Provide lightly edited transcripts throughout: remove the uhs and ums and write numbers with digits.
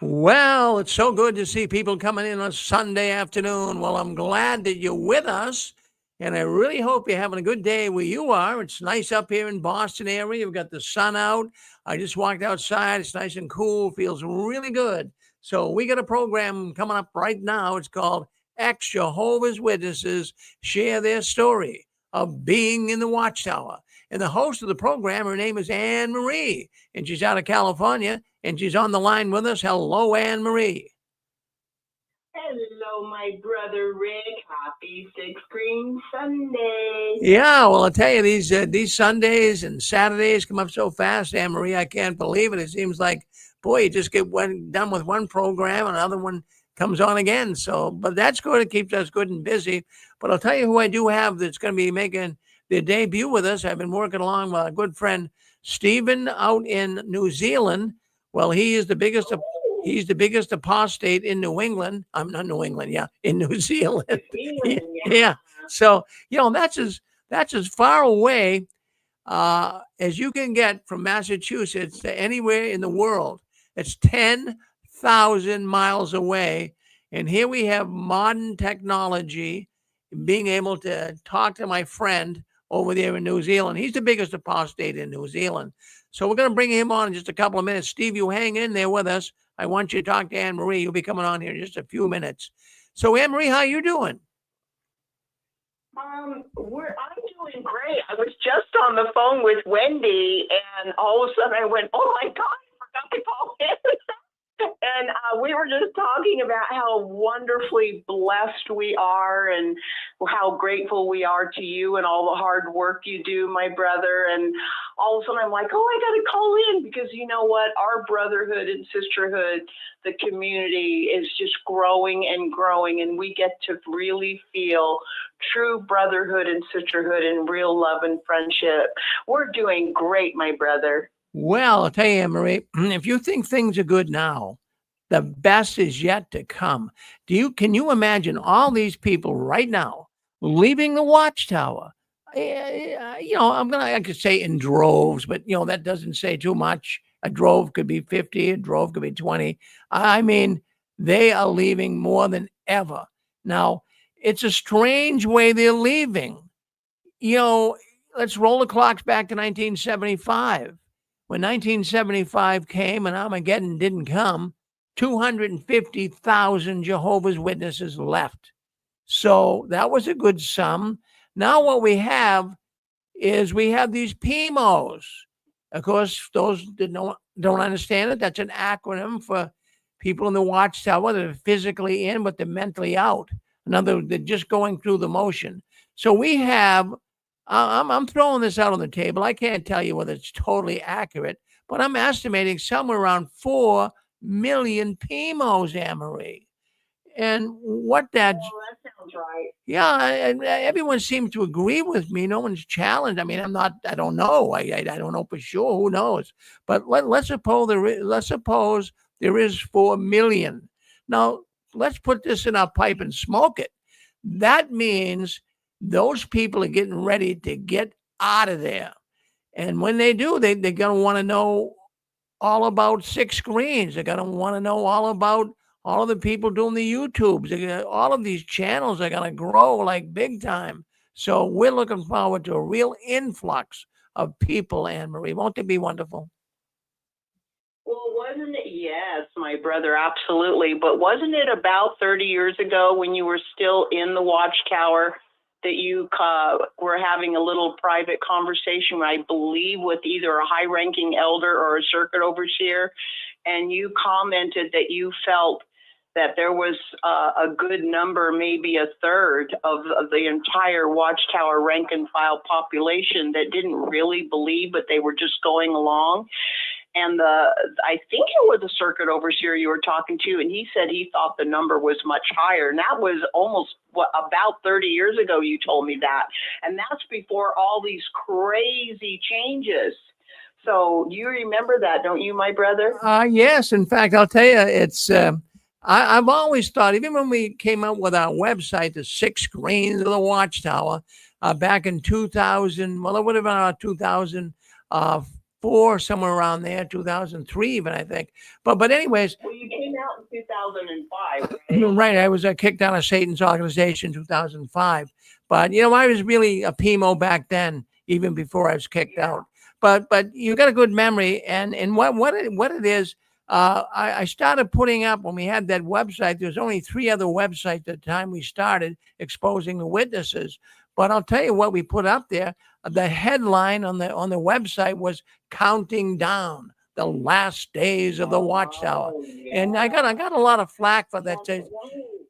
Well, it's so good to see people coming in on Sunday afternoon. Well, I'm glad that you're with us, and I really hope you're having a good day where you are. It's nice up here in Boston area. We've got the sun out. I just walked outside. It's nice and cool. Feels really good. So we got a program coming up right now. It's called Jehovah's Witnesses Share Their Story of Being in the Watchtower. And the host of the program, her name is Anne Marie, and she's out of California, and she's on the line with us. Hello, Anne Marie. Hello, my brother Rick. Happy Six Green Sunday. Yeah, well, I'll tell you, these Sundays and Saturdays come up so fast, Anne Marie. I can't believe it. It seems like, boy, you just get done with one program, another one comes on again. So, but that's good. It keeps us good and busy. But I'll tell you who I do have that's going to be making their debut with us. I've been working along with a good friend, Stephen, out in New Zealand. Well, he's the biggest apostate in New England. I'm not New England, yeah, in New Zealand. Yeah. So, that's as far away as you can get from Massachusetts to anywhere in the world. It's 10,000 miles away. And here we have modern technology, being able to talk to my friend over there in New Zealand. He's the biggest apostate in New Zealand. So we're going to bring him on in just a couple of minutes. Steve, you hang in there with us. I want you to talk to Anne Marie. You'll be coming on here in just a few minutes. So Anne Marie, how you doing? I'm doing great. I was just on the phone with Wendy, and all of a sudden I went, "Oh my God, I forgot to call in." And we were just talking about how wonderfully blessed we are and how grateful we are to you and all the hard work you do, my brother. And all of a sudden I'm like, oh, I got to call in because you know what? Our brotherhood and sisterhood, the community is just growing and growing. And we get to really feel true brotherhood and sisterhood and real love and friendship. We're doing great, my brother. Well, I'll tell you, Anne Marie, if you think things are good now, the best is yet to come. Can you imagine all these people right now leaving the Watchtower? I could say in droves, but that doesn't say too much. A drove could be 50, a drove could be 20. I mean, they are leaving more than ever. Now, it's a strange way they're leaving. Let's roll the clocks back to 1975. When 1975 came and Armageddon didn't come, 250,000 Jehovah's Witnesses left. So that was a good sum. Now what we have is we have these PMOs. Of course, those that don't understand it, that's an acronym for people in the Watchtower that are physically in, but they're mentally out. In other words, they're just going through the motion. So we have, I'm throwing this out on the table. I can't tell you whether it's totally accurate, but I'm estimating somewhere around 4 million PMOs, Anne Marie. And what that sounds right. Yeah, and everyone seems to agree with me. No one's challenged. I mean, I don't know. I don't know for sure. Who knows? But let's suppose there is 4 million. Now, let's put this in our pipe and smoke it. That means those people are getting ready to get out of there. And when they do, they're going to want to know all about Six Screens. They're going to want to know all about all of the people doing the YouTubes. All of these channels are going to grow like big time. So we're looking forward to a real influx of people, Anne Marie. Won't it be wonderful? Well, wasn't it? Yes, my brother, absolutely. But wasn't it about 30 years ago when you were still in the Watchtower that you were having a little private conversation, I believe, with either a high-ranking elder or a circuit overseer, and you commented that you felt that there was a good number, maybe a third of the entire Watchtower rank and file population that didn't really believe, but they were just going along. And I think it was a circuit overseer you were talking to, and he said he thought the number was much higher. And that was almost about 30 years ago you told me that. And that's before all these crazy changes. So you remember that, don't you, my brother? Yes. In fact, I'll tell you, it's I've always thought, even when we came out with our website, the 6 Screens of the Watchtower, back in 2000, well, it would have been 2004 2004, somewhere around there, 2003 even, I think. But anyways. Well, you came out in 2005, right? Right. I was kicked out of Satan's organization in 2005. But, I was really a PMO back then, even before I was kicked out. But you got a good memory. And what it is, I started putting up when we had that website. There was only 3 other websites at the time we started exposing the witnesses. But I'll tell you what we put up there. The headline on the website was "Counting Down the Last Days of the Watchtower," and I got a lot of flack for that.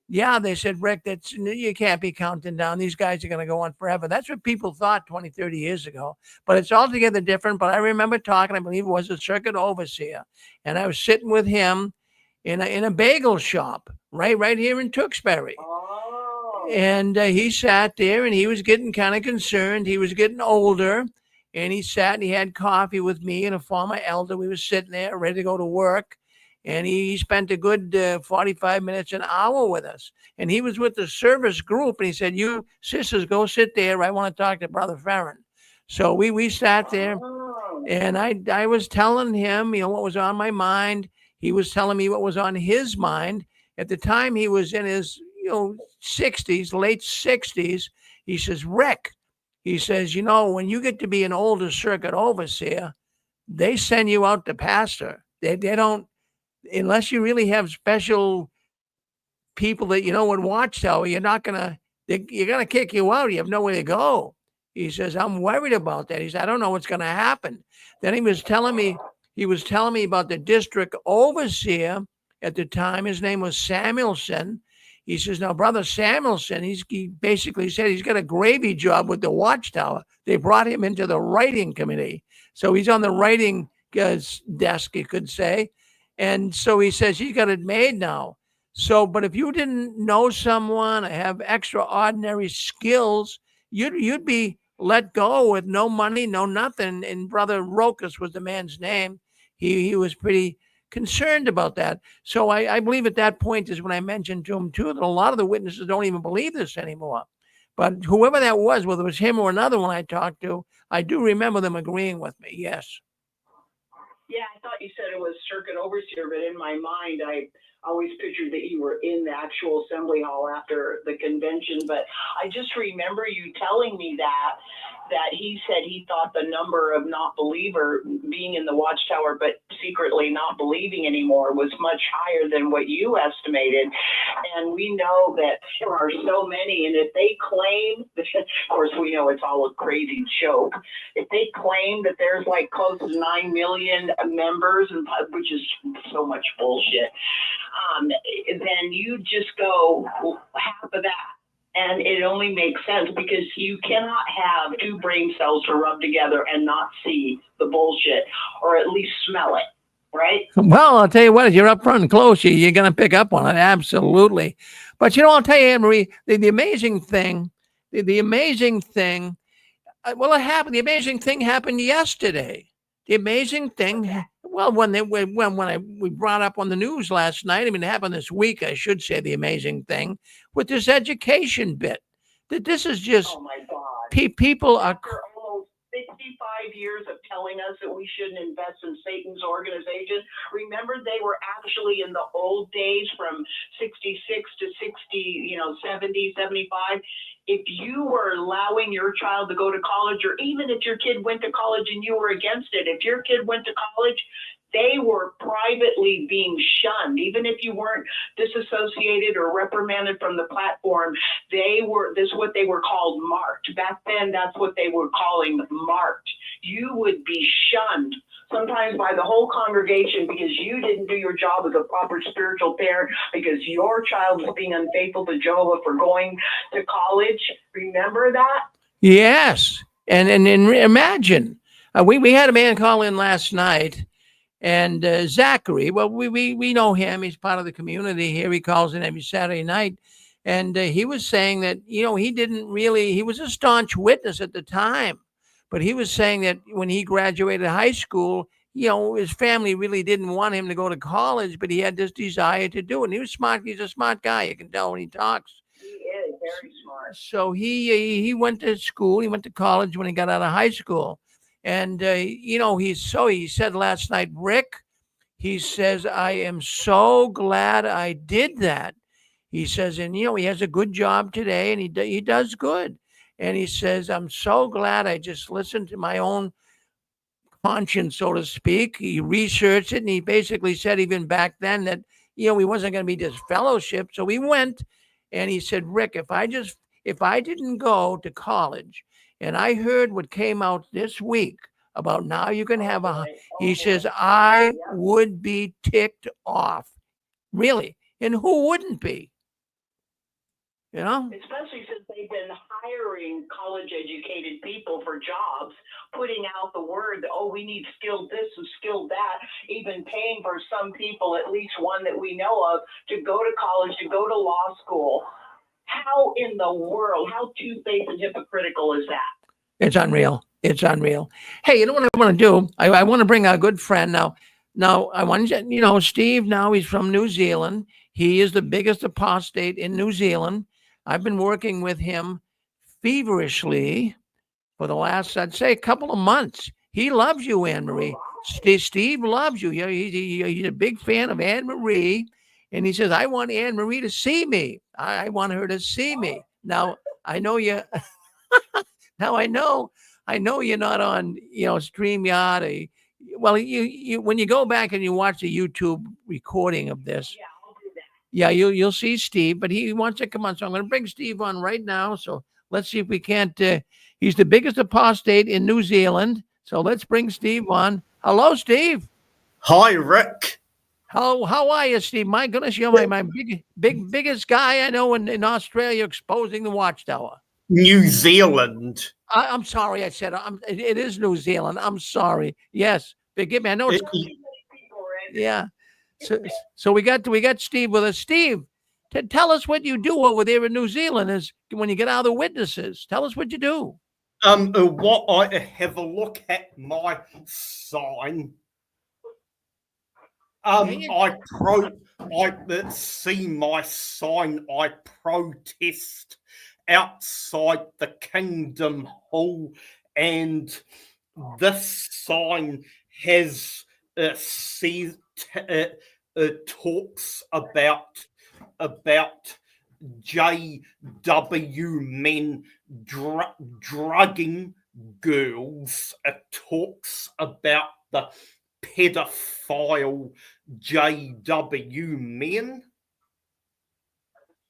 Yeah, they said, Rick, you can't be counting down. These guys are going to go on forever. That's what people thought 20, 30 years ago. But it's altogether different. But I remember talking, I believe it was a circuit overseer, and I was sitting with him in a bagel shop right here in Tewksbury. And he sat there and he was getting kind of concerned. He was getting older, and he sat and he had coffee with me and a former elder. We were sitting there ready to go to work. And he spent a good 45 minutes, an hour with us. And he was with the service group. And he said, "You sisters, go sit there. I want to talk to Brother Farron." So we sat there. And I was telling him, what was on my mind. He was telling me what was on his mind. At the time, he was in his 60s, late 60s. He says, "Rick," he says, "when you get to be an older circuit overseer, they send you out to pastor. They don't, unless you really have special people that in Watchtower, they're going to kick you out. You have nowhere to go." He says, "I'm worried about that." He said, "I don't know what's going to happen." Then he was telling me about the district overseer at the time. His name was Samuelson. He says, "Now, Brother Samuelson, he basically said he's got a gravy job with the Watchtower. They brought him into the writing committee. So he's on the writing desk, you could say. And so he says he's got it made now. So, but if you didn't know someone or have extraordinary skills, you'd be let go with no money, no nothing." And Brother Rokas was the man's name. He was pretty concerned about that. So I believe at that point is when I mentioned to him too that a lot of the witnesses don't even believe this anymore. But whoever that was, whether it was him or another one I talked to, I do remember them agreeing with me. Yes. Yeah, I thought you said it was circuit overseer, but in my mind, I always pictured that you were in the actual assembly hall after the convention. But I just remember you telling me that he said he thought the number of not believer being in the Watchtower, but secretly not believing anymore, was much higher than what you estimated. And we know that there are so many. And if they claim, of course, we know it's all a crazy joke. If they claim that there's like close to 9 million members, which is so much bullshit, then you just go half of that. And it only makes sense because you cannot have 2 brain cells to rub together and not see the bullshit, or at least smell it, right? Well, I'll tell you what, if you're up front and close, you're going to pick up on it. Absolutely. But, I'll tell you, Anne-Marie, the amazing thing, the amazing thing happened yesterday. The amazing thing, well, when we brought up on the news last night, it happened this week, I should say, the amazing thing with this education bit. That this is just, oh my God. People are... After almost 65 years of telling us that we shouldn't invest in Satan's organization, remember they were actually in the old days from 66 to 60, 70, 75. If you were allowing your child to go to college, or even if your kid went to college and you were against it, if your kid went to college, they were privately being shunned. Even if you weren't disassociated or reprimanded from the platform, this is what they were called, marked. Back then, that's what they were calling marked. You would be shunned, sometimes by the whole congregation, because you didn't do your job as a proper spiritual parent, because your child was being unfaithful to Jehovah for going to college. Remember that? Yes. And imagine, we had a man call in last night, and Zachary, well, we know him. He's part of the community here. He calls in every Saturday night. And he was saying that, he was a staunch witness at the time. But he was saying that when he graduated high school, his family really didn't want him to go to college, but he had this desire to do it. And he was smart. He's a smart guy. You can tell when he talks. He is very smart. So he went to school. He went to college when he got out of high school. And, he said last night, Rick, he says, I am so glad I did that. He says, and, he has a good job today and he does good. And he says, I'm so glad I just listened to my own conscience, so to speak. He researched it and he basically said even back then that, he wasn't going to be disfellowshipped. So he went and he said, Rick, if I didn't go to college and I heard what came out this week about now you can have he says, I would be ticked off. Really. And who wouldn't be? Especially since they've been hiring college-educated people for jobs, putting out the word that, we need skilled this and skilled that, even paying for some people, at least one that we know of, to go to college, to go to law school. How in the world, how two-faced and hypocritical is that? It's unreal. It's unreal. Hey, you know what I want to do? I want to bring our good friend now. Now, I want to, Steve, now he's from New Zealand. He is the biggest apostate in New Zealand. I've been working with him feverishly for the last, I'd say, a couple of months. He loves you, Anne-Marie. Steve loves you. He's a big fan of Anne-Marie. And he says, I want Anne-Marie to see me. I want her to see me. Now, I know you. Now, I know you're not on, StreamYard. Well, you when you go back and you watch the YouTube recording of this, I'll do that. Yeah, you'll see Steve, but he wants to come on. So I'm going to bring Steve on right now. So let's see if we can't. He's the biggest apostate in New Zealand. So let's bring Steve on. Hello, Steve. Hi, Rick. How are you, Steve? My goodness, you're my biggest guy I know in Australia exposing the Watchtower. New Zealand. I'm sorry, I said it is New Zealand. I'm sorry. Yes, forgive me. I know it's yeah. So we got Steve with us. Steve, tell us what you do over there in New Zealand is when you get out of the witnesses. Tell us what you do. What I have a look at my sign. I see my sign. I protest outside the Kingdom Hall, and this sign has talks about JW men drugging girls. It talks about the pedophile JW men.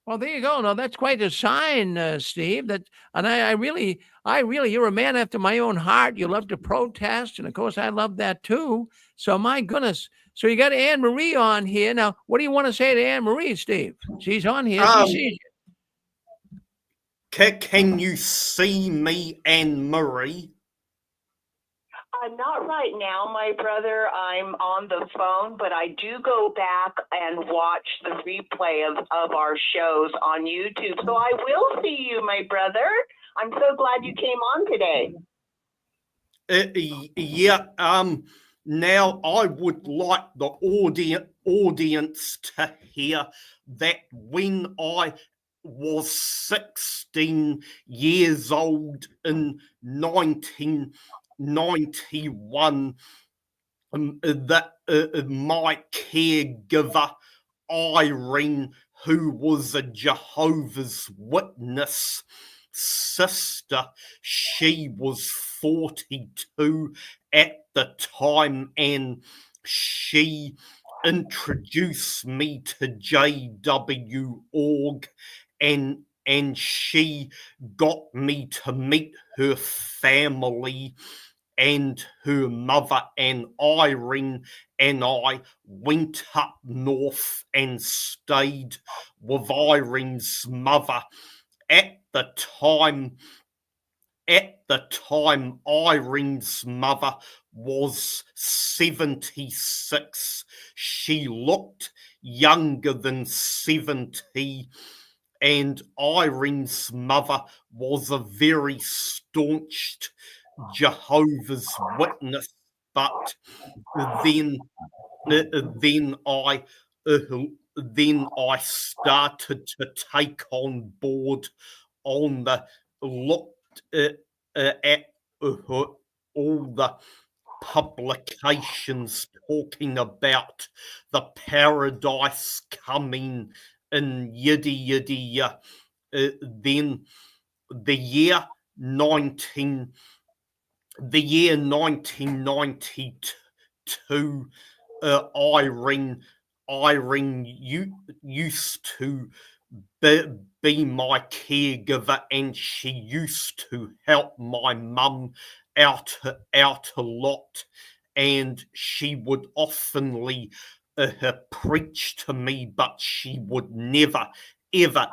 Well, there you go. No, that's quite a sign, Steve. And I really, you're a man after my own heart. You love to protest, and of course, I love that too. So, my goodness. So you got Anne-Marie on here now. What do you want to say to Anne-Marie, Steve? She's on here. She sees you. Can you see me, Anne-Marie? Not right now, my brother. I'm on the phone, but I do go back and watch the replay of our shows on YouTube. So I will see you, my brother. I'm so glad you came on today. Now I would like the audience to hear that when I was 16 years old in 1991, that my caregiver, Irene, who was a Jehovah's Witness sister, she was 42 at the time, and she introduced me to JW.org, and she got me to meet her family and her mother, and Irene and I went up north and stayed with Irene's mother. At the time, Irene's mother was 76. She looked younger than 70, and Irene's mother was a very staunch Jehovah's Witness. But then I started to take on board on the looked at her all the publications talking about the paradise coming and yiddy yiddy. Then the year 1992, Irene used to be my caregiver, and she used to help my mum out a lot, and she would oftenly preach to me, but she would never ever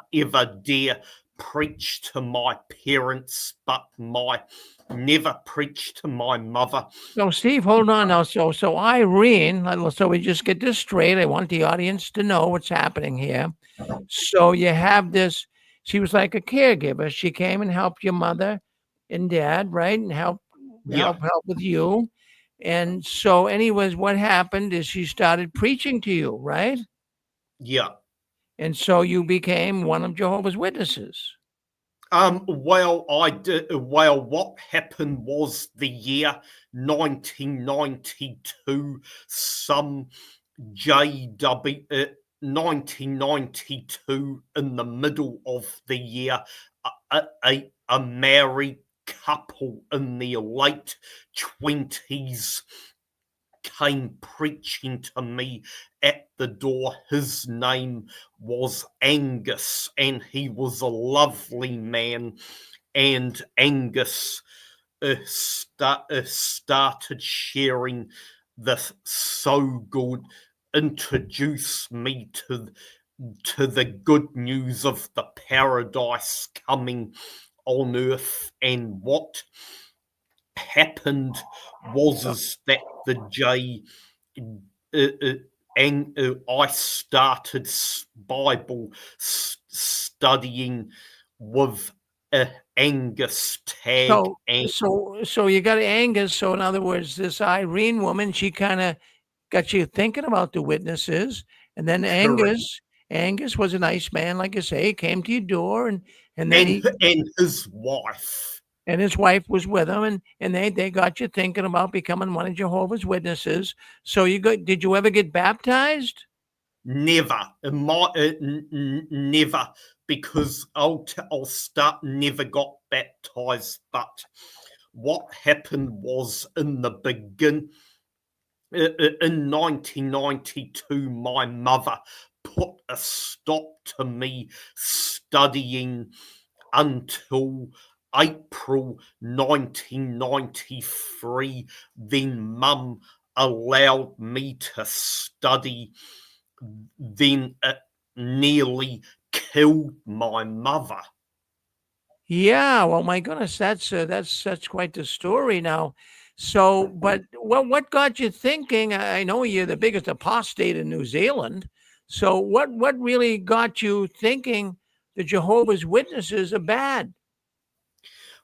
dare preach to my parents, but never preach to my mother. So, Steve, hold on now. So Irene, so we just get this straight. I want the audience to know what's happening here. So you have this, she was like a caregiver. She came and helped your mother and dad, right? And help with you. And so anyways, what happened is she started preaching to you, right? Yeah. And so you became one of Jehovah's Witnesses. Well, what happened was the year 1992, some JW, 1992, in the middle of the year, a married couple in their late 20s came preaching to me at the door. His name was Angus, and he was a lovely man. And Angus started sharing this so good, introduced me to the good news of the paradise coming on earth. And what happened was that I started Bible studying with Angus Tag. So you got Angus. So in other words, this Irene woman, she kind of got you thinking about the witnesses, and then Angus was a nice man, like I say, came to your door, and then his wife. And his wife was with him, and they got you thinking about becoming one of Jehovah's Witnesses. So did you ever get baptized? Never, never, because I'll start. Never got baptized. But what happened was, in the beginning, in 1992, my mother put a stop to me studying until April 1993. Then Mum allowed me to study. Then it nearly killed my mother. Yeah, well, my goodness, that's quite the story now. So, but what got you thinking? I know you're the biggest apostate in New Zealand. So, what really got you thinking the Jehovah's Witnesses are bad?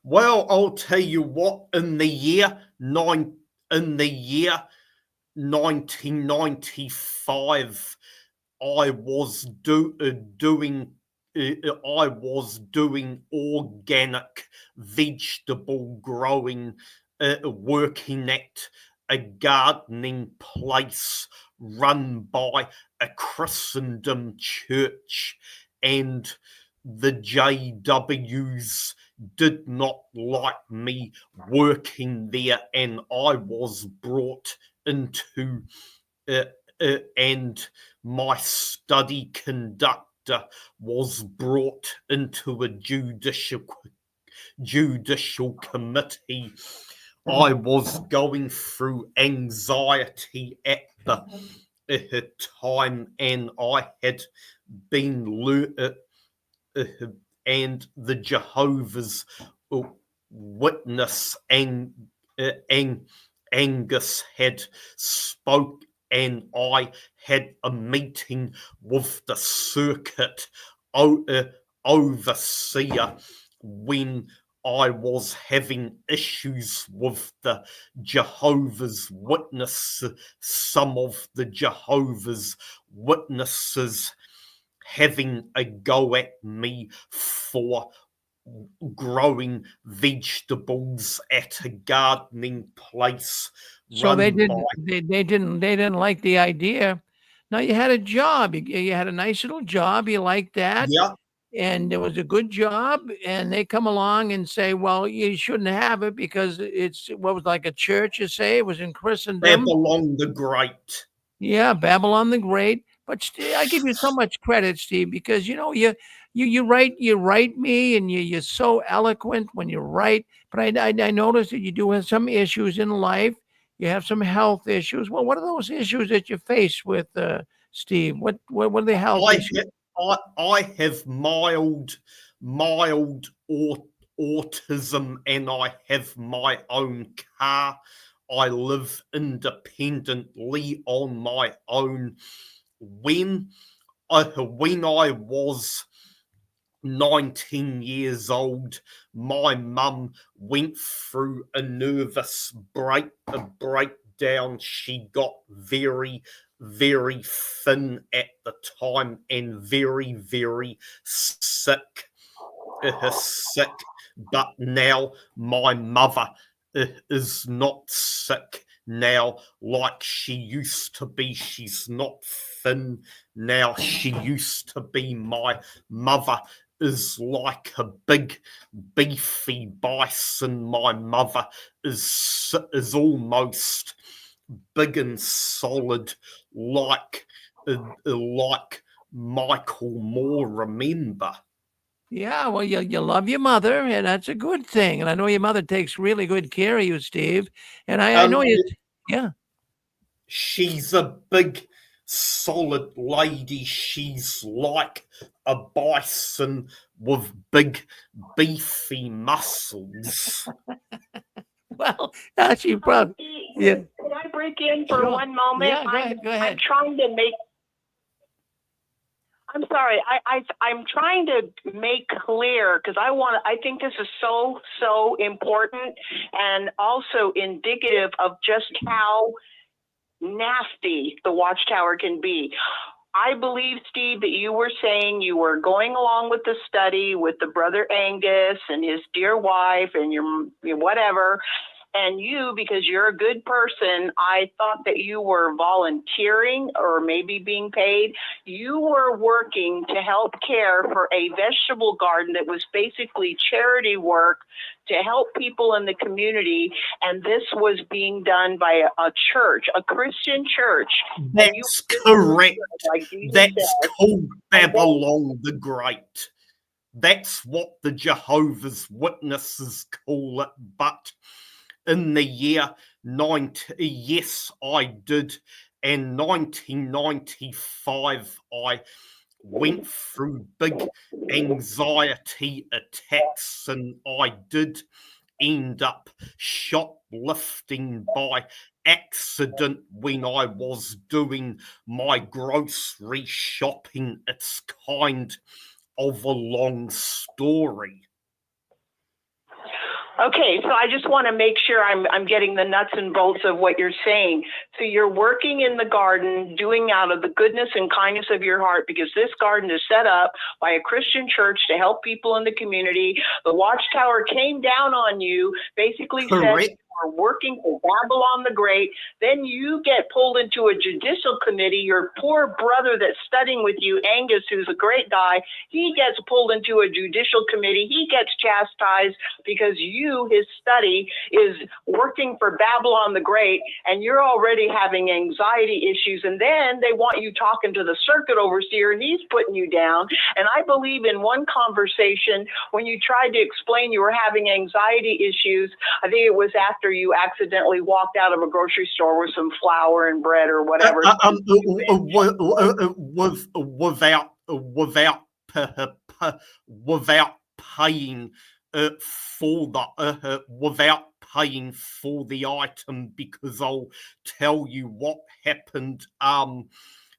Well, I'll tell you what. In the year 1995, I was doing organic vegetable growing, working at a gardening place run by a Christendom church, and the JWs did not like me working there, and I was brought into and my study conductor was brought into a judicial committee. I was going through anxiety at the time, and I had been and the Jehovah's Witness Angus had spoke, and I had a meeting with the circuit overseer when I was having issues with the Jehovah's Witnesses. Some of the Jehovah's Witnesses having a go at me for growing vegetables at a gardening place. So they run by didn't like the idea. Now you had a job. You had a nice little job. You liked that. Yeah, And it was a good job, and they come along and say, well, you shouldn't have it because it's what was like a church, you say, it was in Christendom. Babylon the Great. Yeah, Babylon the Great. But I give you so much credit, Steve, because you write me, and you're so eloquent when you write. But I noticed that you do have some issues in life. You have some health issues. Well, what are those issues that you face with Steve? What are the health issues? I have mild autism, and I have my own car. I live independently on my own. When I was 19 years old, my mum went through a nervous breakdown. She got very, very thin at the time and very, very sick. But now my mother is not sick now like she used to be. She's not thin now. She used to be. My mother is like a big beefy bison. My mother is almost big and solid like Michael Moore, remember? Yeah, well, you love your mother, and that's a good thing. And I know your mother takes really good care of you, Steve. And I know you. Yeah. She's a big, solid lady. She's like a bison with big, beefy muscles. Well, she probably. Yeah. Can I break in for Sure. one moment? Yeah, go ahead. I'm trying to make. I'm sorry. I'm trying to make clear because I think this is so important and also indicative of just how nasty the Watchtower can be. I believe, Steve, that you were saying you were going along with the study with the brother Angus and his dear wife and your whatever. And you, because you're a good person, I thought that you were volunteering or maybe being paid. You were working to help care for a vegetable garden that was basically charity work to help people in the community. And this was being done by a church, a Christian church. That's correct. That's called Babylon the Great. That's what the Jehovah's Witnesses call it. But in the year yes, I did. In 1995, I went through big anxiety attacks, and I did end up shoplifting by accident when I was doing my grocery shopping. It's kind of a long story. Okay, so I just want to make sure I'm getting the nuts and bolts of what you're saying. So you're working in the garden, doing out of the goodness and kindness of your heart, because this garden is set up by a Christian church to help people in the community. The Watchtower came down on you, basically Correct. said are working for Babylon the Great. Then you get pulled into a judicial committee. Your poor brother that's studying with you, Angus, who's a great guy, he gets pulled into a judicial committee. He gets chastised because his study is working for Babylon the Great, and you're already having anxiety issues. And then they want you talking to the circuit overseer, and he's putting you down. And I believe in one conversation, when you tried to explain you were having anxiety issues, I think it was after you accidentally walked out of a grocery store with some flour and bread or whatever. Without paying without paying for the item, because I'll tell you what happened.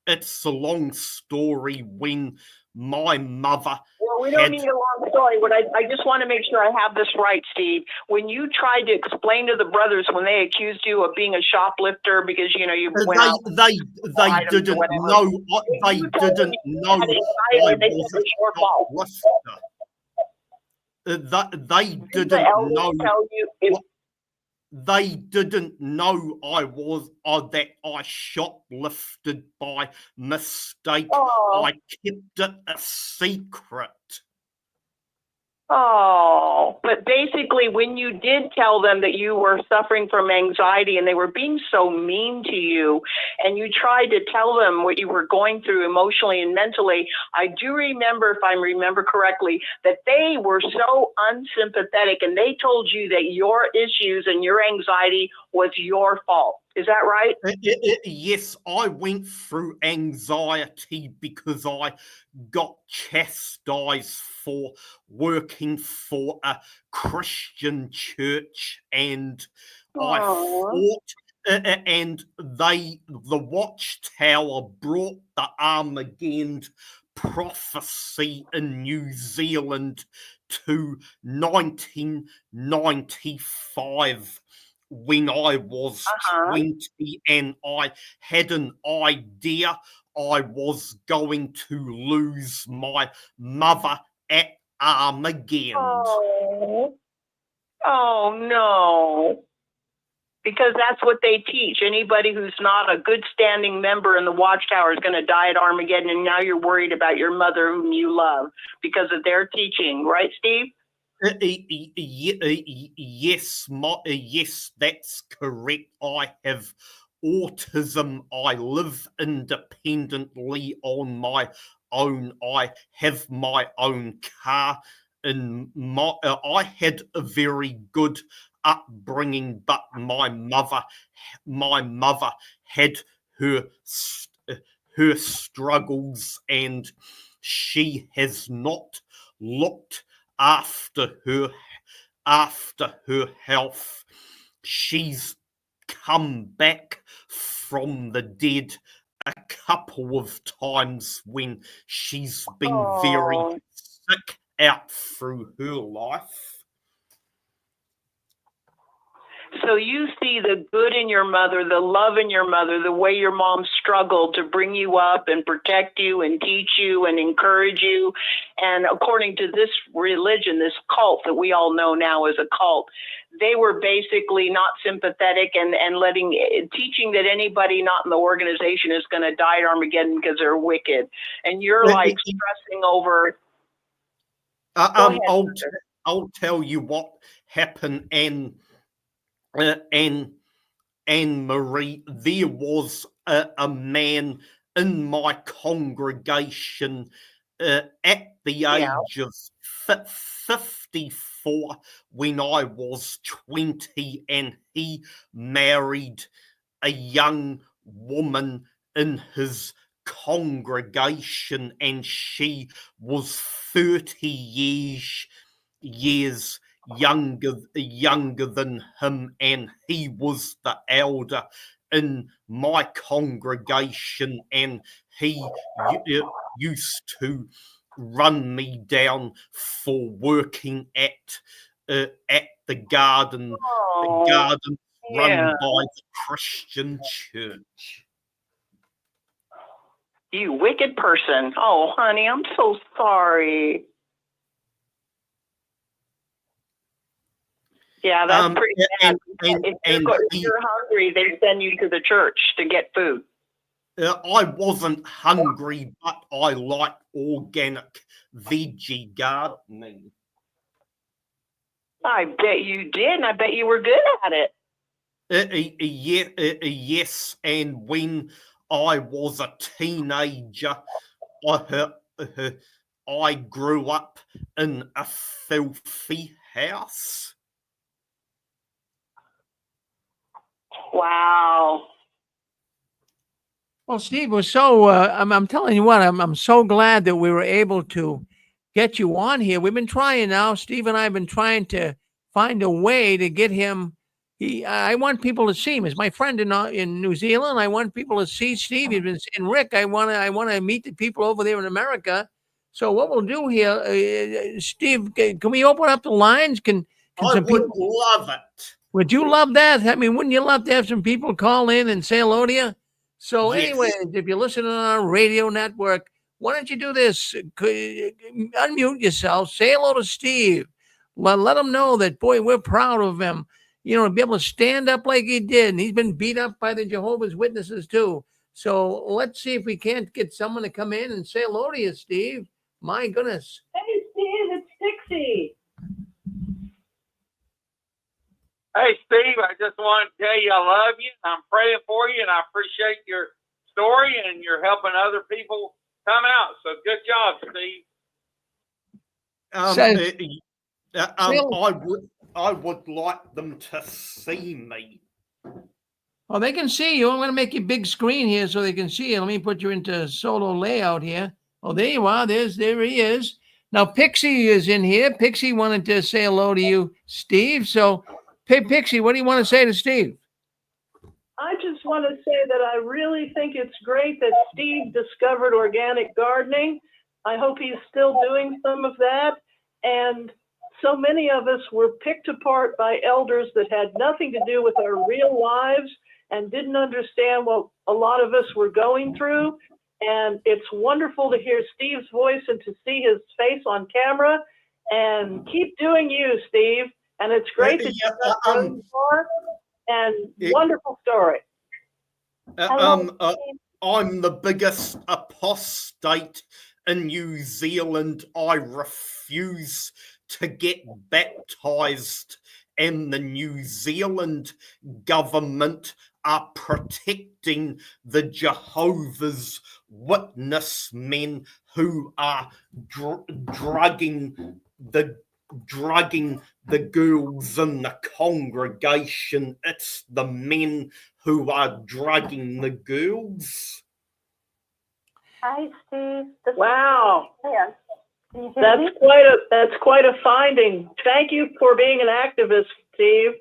It's a long story. When my mother. Well, we don't need a long story, but I just want to make sure I have this right, Steve. When you tried to explain to the brothers when they accused you of being a shoplifter because you went out, they didn't know. They didn't know I was a shoplifter. they Did the didn't elders know. tell you if They didn't know that I shoplifted by mistake. Oh, I kept it a secret. oh, but basically, when you did tell them that you were suffering from anxiety and they were being so mean to you, and you tried to tell them what you were going through emotionally and mentally, I do remember, if I remember correctly, that they were so unsympathetic and they told you that your issues and your anxiety was your fault. Is that right? Yes, I went through anxiety because I got chastised for working for a Christian church, and I thought, and the Watchtower brought the Armageddon prophecy in New Zealand to 1995. When I was 20, and I had an idea I was going to lose my mother at Armageddon. Oh no. Because that's what they teach. Anybody who's not a good standing member in the Watchtower is going to die at Armageddon, and now you're worried about your mother whom you love because of their teaching. Right, Steve? Yes, yes, that's correct. I have autism. I live independently on my own. I have my own car, and I had a very good upbringing, but my mother had her struggles, and she has not looked after her health. She's come back from the dead a couple of times when she's been very sick out through her life. So you see the good in your mother, the love in your mother, the way your mom struggled to bring you up and protect you and teach you and encourage you. And according to this religion, this cult that we all know now as a cult, they were basically not sympathetic and teaching that anybody not in the organization is going to die at Armageddon because they're wicked. And you're like stressing over. I'll tell you what happened, and Marie, there was a man in my congregation at the age of 54 when I was 20, and he married a young woman in his congregation, and she was 30 years younger than him, and he was the elder in my congregation, and he used to run me down for working at the garden run by the Christian church. You wicked person. Oh, honey, I'm so sorry. Yeah, that's pretty bad. If you're hungry, they send you to the church to get food. I wasn't hungry, but I like organic veggie gardening. I bet you did, and I bet you were good at it. Yes, and when I was a teenager, I grew up in a filthy house. Wow. Well, Steve was so. I'm telling you what. I'm so glad that we were able to get you on here. We've been trying now. Steve and I have been trying to find a way to get him. I want people to see him. He's my friend in New Zealand. I want people to see Steve. He's been saying, Rick, I want to meet the people over there in America. So what we'll do here, Steve, can we open up the lines? Can I some would people, love it. Would you love that? I mean, wouldn't you love to have some people call in and say hello to you? So Yes. anyways, if you're listening on our radio network, why don't you do this? Unmute yourself. Say hello to Steve. let him know that, boy, we're proud of him. To be able to stand up like he did. And he's been beat up by the Jehovah's Witnesses too. So let's see if we can't get someone to come in and say hello to you, Steve. My goodness. Hey, Steve, it's Dixie. Hey, Steve, I just want to tell you I love you. I'm praying for you, and I appreciate your story, and you're helping other people come out. So good job, Steve. I would like them to see me. Oh, they can see you. I'm going to make you big screen here so they can see you. Let me put you into solo layout here. Oh, there you are. There he is. Now, Pixie is in here. Pixie wanted to say hello to you, Steve. So, hey, Pixie, what do you want to say to Steve? I just want to say that I really think it's great that Steve discovered organic gardening. I hope he's still doing some of that. And so many of us were picked apart by elders that had nothing to do with our real lives and didn't understand what a lot of us were going through. And it's wonderful to hear Steve's voice and to see his face on camera. And keep doing you, Steve. And it's great that you got where you are. And wonderful story. I'm the biggest apostate in New Zealand. I refuse to get baptized, and the New Zealand government are protecting the Jehovah's Witness men who are drugging the girls in the congregation. It's the men who are drugging the girls. Hi, Steve. Wow. Can you hear me? That's quite a finding. Thank you for being an activist, Steve.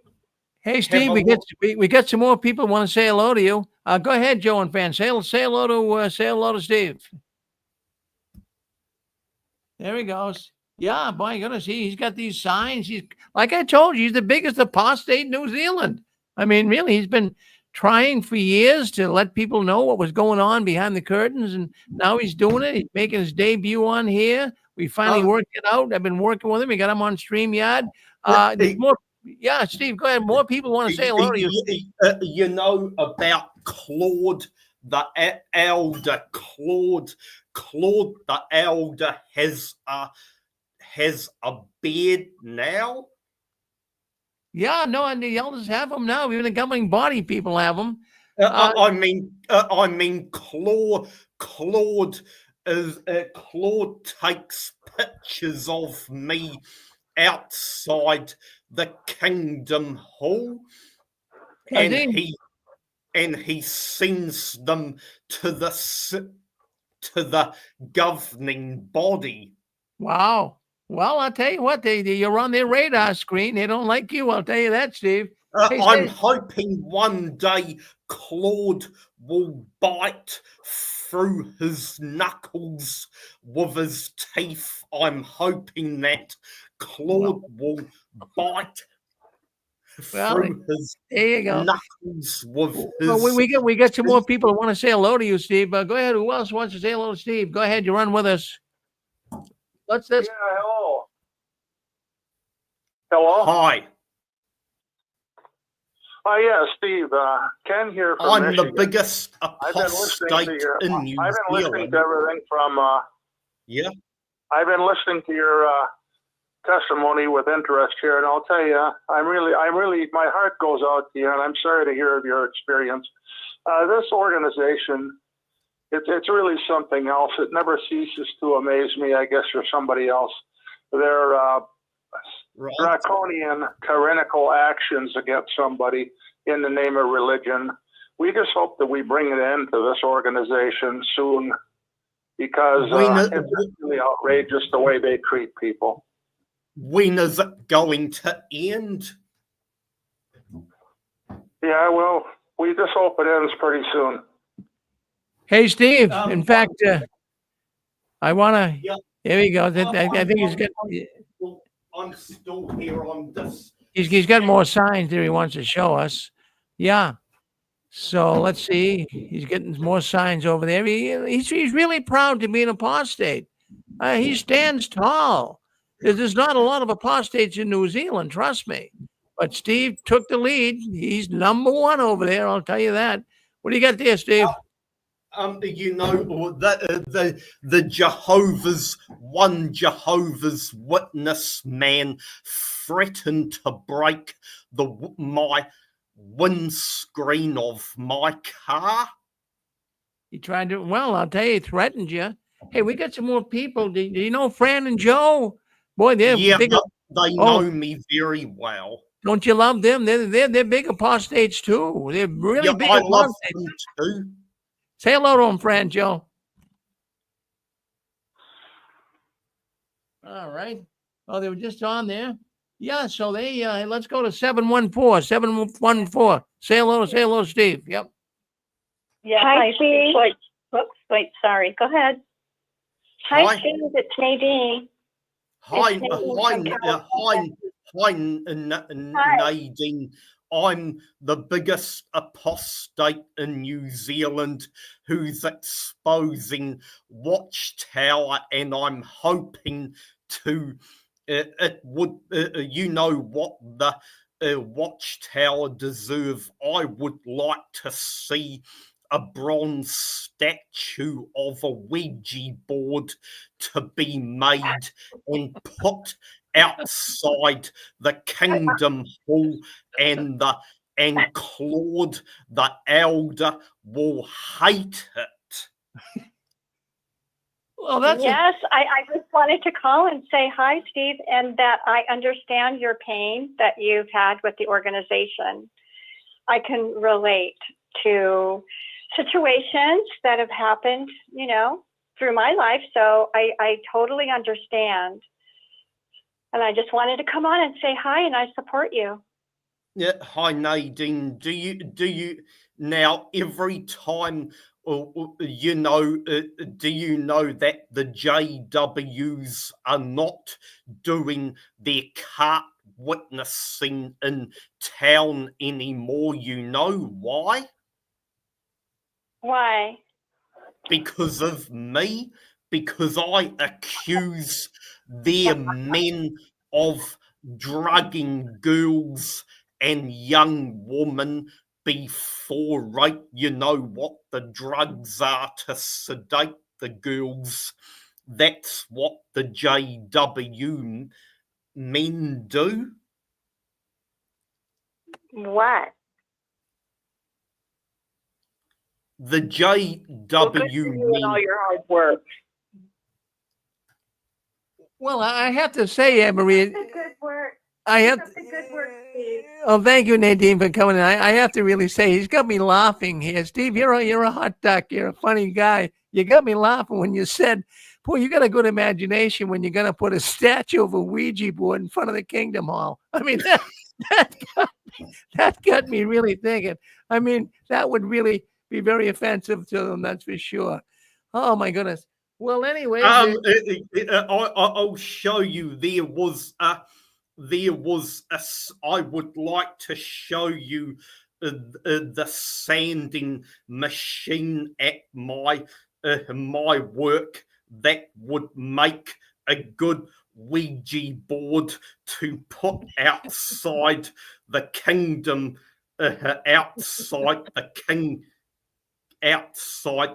Hey, Steve, we got some more people who want to say hello to you. Go ahead, Joe and Fan. Say hello to Steve. There he goes. Yeah, my goodness, he's got these signs. He's, like I told you, he's the biggest apostate in New Zealand. I mean, really, he's been trying for years to let people know what was going on behind the curtains, and now he's doing it. He's making his debut on here. We finally worked it out. I've been working with him. We got him on StreamYard. There's more. Yeah, Steve, go ahead. More people want to say hello to you. You know about Claude the elder. Claude the elder has a beard now. Yeah, no, and the elders have them now. Even the governing body people have them. I mean, Claude takes pictures of me outside the Kingdom Hall, and he sends them to the governing body. Wow. Well, I'll tell you what, you're on their radar screen. They don't like you. I'll tell you that, Steve. Hey, I'm hoping one day Claude will bite through his knuckles with his teeth. I'm hoping that Claude will bite through his knuckles with his... Well, we got some more people who want to say hello to you, Steve. Go ahead. Who else wants to say hello to Steve? Go ahead. You're on with us. Let's Yeah, hello. Hello. Hi. Oh, yeah, Steve. Ken here from I'm Michigan. the biggest apostate in New Zealand. I've been listening to everything from... yeah. I've been listening to your testimony with interest here, and I'll tell you, I'm really, my heart goes out to you, and I'm sorry to hear of your experience. This organization, it's really something else. It never ceases to amaze me. I guess you're somebody else. They're draconian, tyrannical actions against somebody in the name of religion. We just hope that we bring an end to this organization soon, because it's really outrageous the way they treat people. When is it going to end? Yeah, well, we just hope it ends pretty soon. Hey, Steve. In fact, I want to... Yeah. There we go. I think he's got... I'm still here on this. He's got more signs that he wants to show us. Yeah. So let's see. He's getting more signs over there. He's really proud to be an apostate. He stands tall. There's not a lot of apostates in New Zealand, trust me. But Steve took the lead. He's number one over there, I'll tell you that. What do you got there, Steve? You know, the Jehovah's Witness man threatened to break my windscreen of my car. He tried to, well, I'll tell you, he threatened you. Hey, we got some more people. Do you know Fran and Joe? Boy, they're big. They know me very well. Don't you love them? They're big apostates too. They're really big I apostates. love them too. Say hello to them, Fran, Joe. All right. Oh, they were just on there. Yeah, so they let's go to 714. 714. Say hello, Steve. Yep. Yeah. Hi, Steve. Wait, sorry. Go ahead. Hi, Steve. It's Nadine. Hi, Nadine. I'm the biggest apostate in New Zealand who's exposing Watchtower, and I'm hoping to. It would, you know, what the Watchtower deserve. I would like to see a bronze statue of a Ouija board to be made and put outside the Kingdom Hall, and Claude the Elder will hate it. Well, that's yes. I just wanted to call and say hi, Steve, and that I understand your pain that you've had with the organization. I can relate to situations that have happened, you know, through my life. So I totally understand. And I just wanted to come on and say hi, and I support you. Yeah, hi Nadine. Do you now every time, you know, do you know that the JWs are not doing their cart witnessing in town anymore? You know why? Why? Because of me. Because I accuse their men of drugging girls and young women before rape. You know what the drugs are to sedate the girls. That's what the JW men do. What? The JW men. All your hard work. well, I have to say, Anne Marie. Good work. I have. That's a good work, Steve. Oh, thank you, Nadine, for coming in. I have to really say, he's got me laughing here. Steve, you're a hot duck. You're a funny guy. You got me laughing when you said, boy, you got a good imagination when you're going to put a statue of a Ouija board in front of the Kingdom Hall. I mean, that got me really thinking. I mean, that would really be very offensive to them, that's for sure. Oh, my goodness. Well, anyway. I'll show you. There was a. I would like to show you the sanding machine at my work that would make a good Ouija board to put outside the kingdom, outside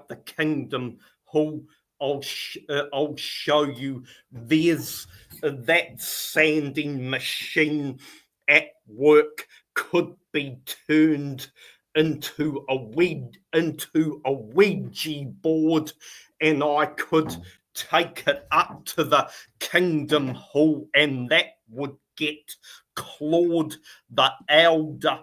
the kingdom hall. I'll show you. There's that sanding machine at work could be turned into a Ouija board, and I could take it up to the Kingdom Hall, and that would get Claude the Elder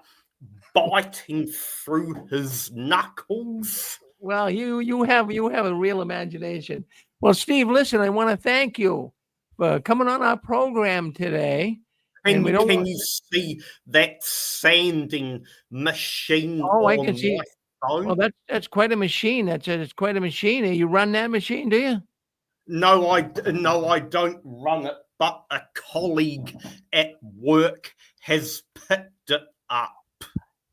biting through his knuckles. Well, you have a real imagination. Well, Steve, listen, I want to thank you for coming on our program today. Can you see that sanding machine? Oh, I can see. Well, that's quite a machine. It's quite a machine. You run that machine, do you? No, I don't run it, but a colleague at work has picked it up.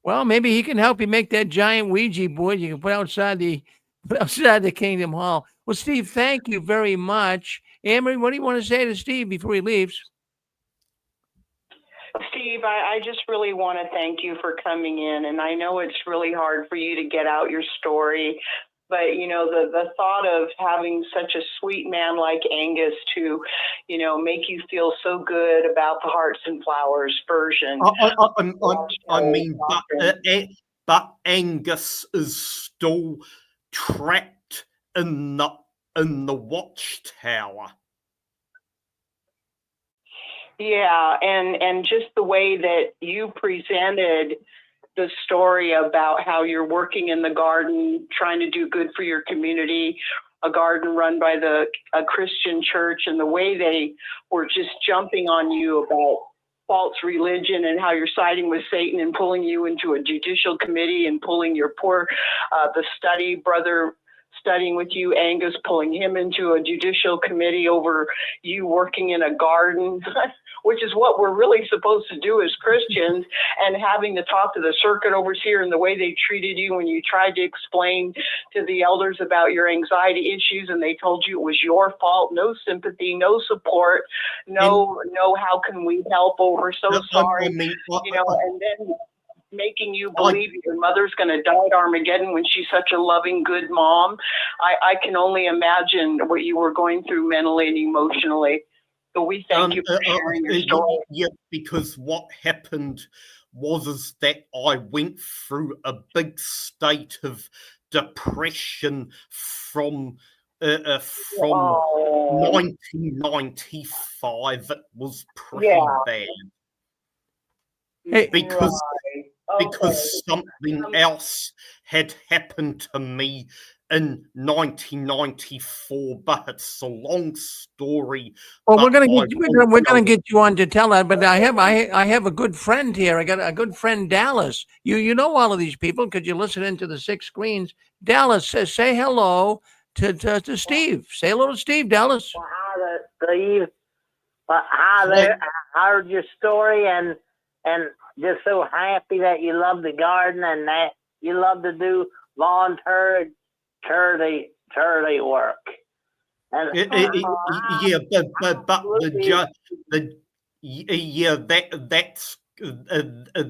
Well, maybe he can help you make that giant Ouija board you can put outside the Kingdom Hall. Well, Steve, thank you very much. Anne-Marie, what do you want to say to Steve before he leaves? Steve, I just really want to thank you for coming in. And I know it's really hard for you to get out your story. But, you know, the thought of having such a sweet man like Angus to, you know, make you feel so good about the Hearts and Flowers version. I mean, but Angus is still trapped in the Watchtower. Yeah, and just the way that you presented the story about how you're working in the garden, trying to do good for your community, a garden run by a Christian church, and the way they were just jumping on you about false religion and how you're siding with Satan and pulling you into a judicial committee and pulling your poor, the study brother studying with you, Angus, pulling him into a judicial committee over you working in a garden, which is what we're really supposed to do as Christians, and having to talk to the circuit overseer and the way they treated you when you tried to explain to the elders about your anxiety issues and they told you it was your fault, no sympathy, no support, no, how can we help, oh, we're so sorry, you know, and then making you believe your mother's going to die at Armageddon when she's such a loving, good mom. I can only imagine what you were going through mentally and emotionally. So we thank you for sharing your story. Yeah, because what happened was that I went through a big state of depression from 1995. It was pretty bad. Hey, Because something else had happened to me in 1994, but it's a long story. Well, we're gonna get you on to tell that, but I have a good friend here. I got a good friend, Dallas. You know all of these people because you're listening to the 6 screens. Dallas, say hello to Steve. Say hello to Steve, Dallas. Well, hi there, Steve. Hi there. I heard your story and just so happy that you love the garden and that you love to do volunteer charity work. And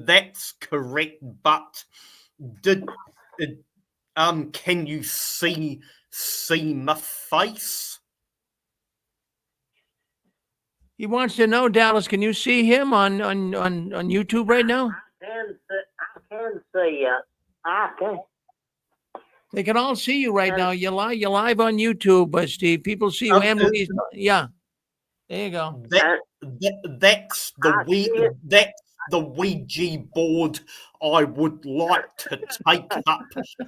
that's correct. But can you see my face? He wants to know, Dallas, can you see him on YouTube right now? I can see you. I can. They can all see you right now. You're live on YouTube, Steve. People see you. Yeah. There you go. That's the Ouija board I would like to take up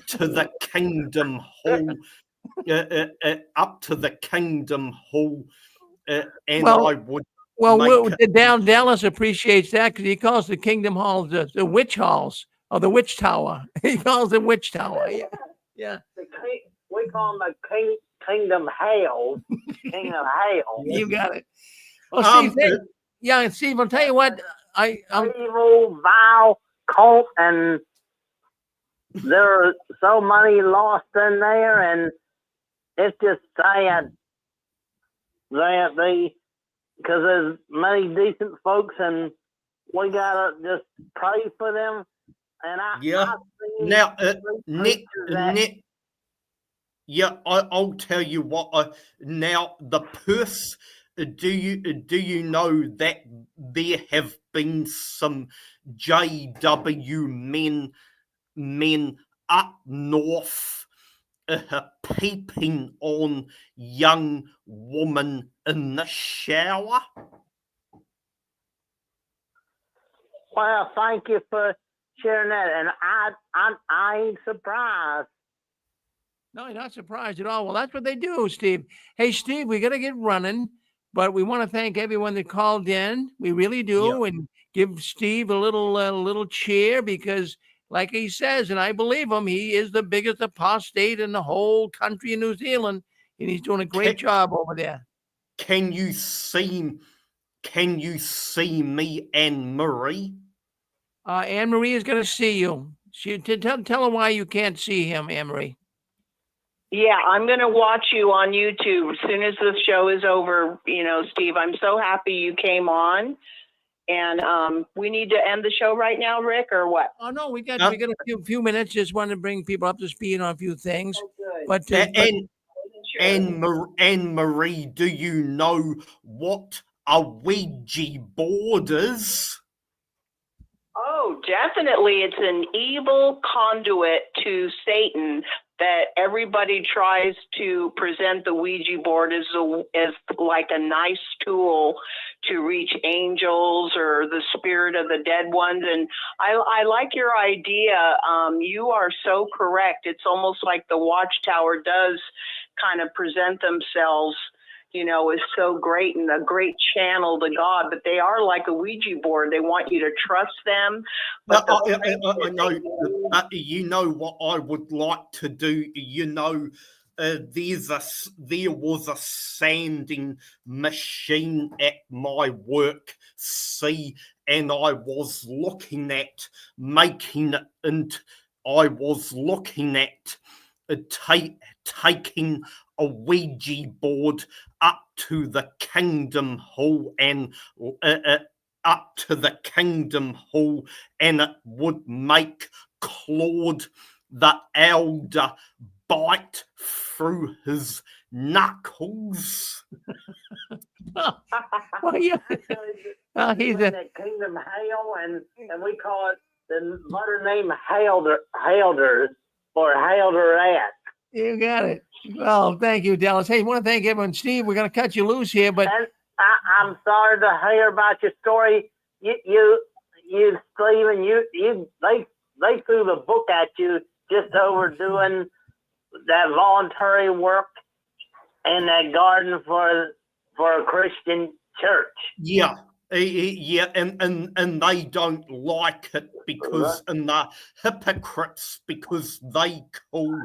to the Kingdom Hall. Up to the Kingdom Hall. Dallas appreciates that because he calls the Kingdom Hall the witch halls or the witch tower. He calls it witch tower. Yeah. We call them the Kingdom Hell. Kingdom Hell. You got it. Well, Steve, Steve, I'll tell you what. Evil, vile cult, and there are so many lost in there, and it's just sad. Because there's many decent folks and we gotta just pray for them. And I'll tell you what. Now the purse. Do you know that there have been some JW men up north peeping on young woman in the shower? Well, thank you for sharing that, and I ain't surprised. No, you're not surprised at all. Well, that's what they do, Steve. Hey, Steve, we got to get running, but we want to thank everyone that called in. We really do, and give Steve a little cheer because, like he says, and I believe him, he is the biggest apostate in the whole country of New Zealand, and he's doing a great job over there. Can you see me, Anne-Marie? Anne-Marie is going to see you. Tell her why you can't see him, Anne-Marie. Yeah, I'm going to watch you on YouTube as soon as the show is over. You know, Steve, I'm so happy you came on. And we need to end the show right now, Rick, or what? Oh no, we got a few minutes. Just wanted to bring people up to speed on a few things. Oh, good. But and Marie, do you know what a Ouija board is? Oh, definitely. It's an evil conduit to Satan that everybody tries to present the Ouija board as like a nice tool to reach angels or the spirit of the dead ones. And I like your idea. You are so correct. It's almost like the Watchtower does kind of present themselves, you know, is so great and a great channel to God, but they are like a Ouija board. They want you to trust them. But you know what I would like to do? You know, there was a sanding machine at my work, see, and I was looking at making it, and I was looking at taking a Ouija board up to the Kingdom Hall and up to the Kingdom Hall, and it would make Claude the Elder bite through his knuckles. well, yeah. He's a Kingdom Hail, and we call it the modern name Hailders or Hailderat. You got it. Well, thank you, Dallas. Hey, I want to thank everyone. Steve, we're going to cut you loose here, but and I'm sorry to hear about your story. You, Stephen, they threw the book at you just over doing that voluntary work in that garden for a Christian church. Yeah. Yeah, and they don't like it because, and the hypocrites, because they call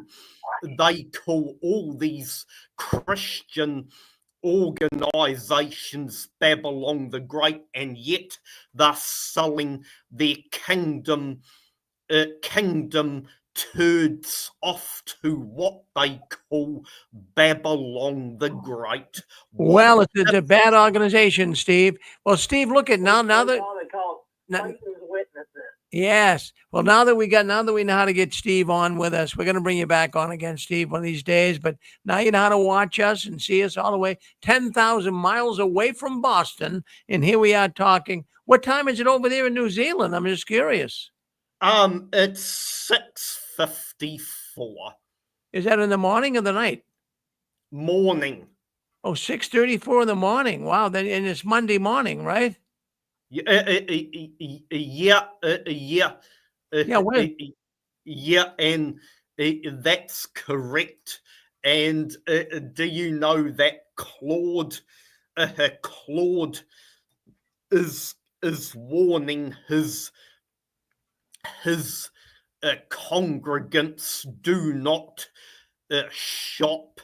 all these Christian organizations Babylon the Great, and yet they're selling their kingdom turds off to what they call Babylon the Great. Well, it's a bad organization, Steve. Well, Steve, look at now that yes. Well, now that we know how to get Steve on with us, we're going to bring you back on again, Steve, one of these days. But now you know how to watch us and see us all the way 10,000 miles away from Boston, and here we are talking. What time is it over there in New Zealand? I'm just curious. It's 6:54. Is that in the morning or the night? Morning. Oh, 6:34 in the morning. Wow. Then, and it's Monday morning, right? Yeah. And that's correct. And do you know that Claude is warning his congregants, do not shop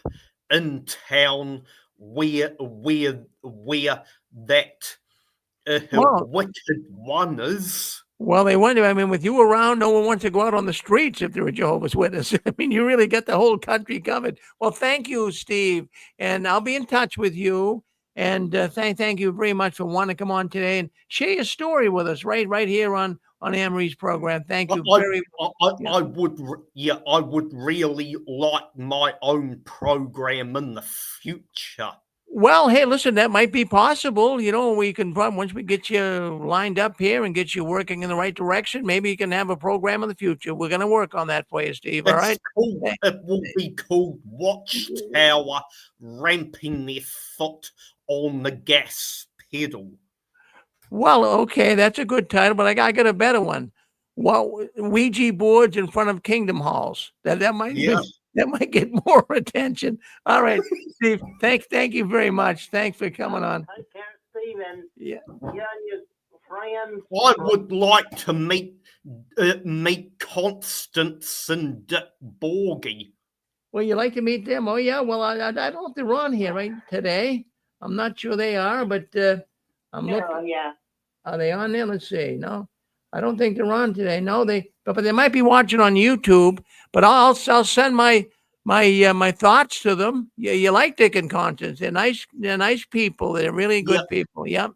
in town where that wicked one is. Well, they wonder. I mean, with you around, no one wants to go out on the streets if they're a Jehovah's Witness. I mean, you really get the whole country covered. Well, thank you, Steve, and I'll be in touch with you. And thank you very much for wanting to come on today and share your story with us right here on Anne-Marie's program. Thank you very much. I would really like my own program in the future. Well, hey, listen, that might be possible. You know, we can once we get you lined up here and get you working in the right direction, maybe you can have a program in the future. We're going to work on that for you, Steve. All right. Cool. It will be called Watchtower ramping their foot on the gas pedal. Well, okay, that's a good title, but I got a better one. Well, Ouija boards in front of kingdom halls. That might that might get more attention. All right, Steve. Thank you very much. Thanks for coming on. Take care, Stephen. Yeah. You and your friends. I would like to meet Constance and Dick Borgie. Well, you like to meet them? Oh yeah. Well, I don't know if they're on here right today. I'm not sure they are, but I'm looking. Yeah. Are they on there? Let's see. No, I don't think they're on today. No, but they might be watching on YouTube. But I'll send my my thoughts to them. You like Dick and Constance. They're nice people. They're really good people. Yep.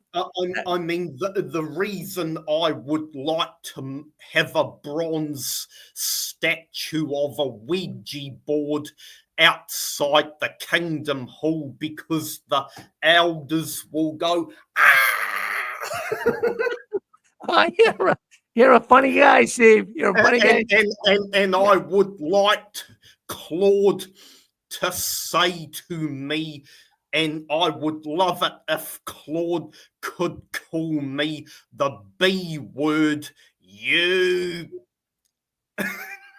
I mean, the reason I would like to have a bronze statue of a Ouija board outside the Kingdom Hall, because the elders will go, Oh, you're a funny guy, Steve. You're a funny guy. And I would like Claude to say to me, and I would love it if Claude could call me the B word, you.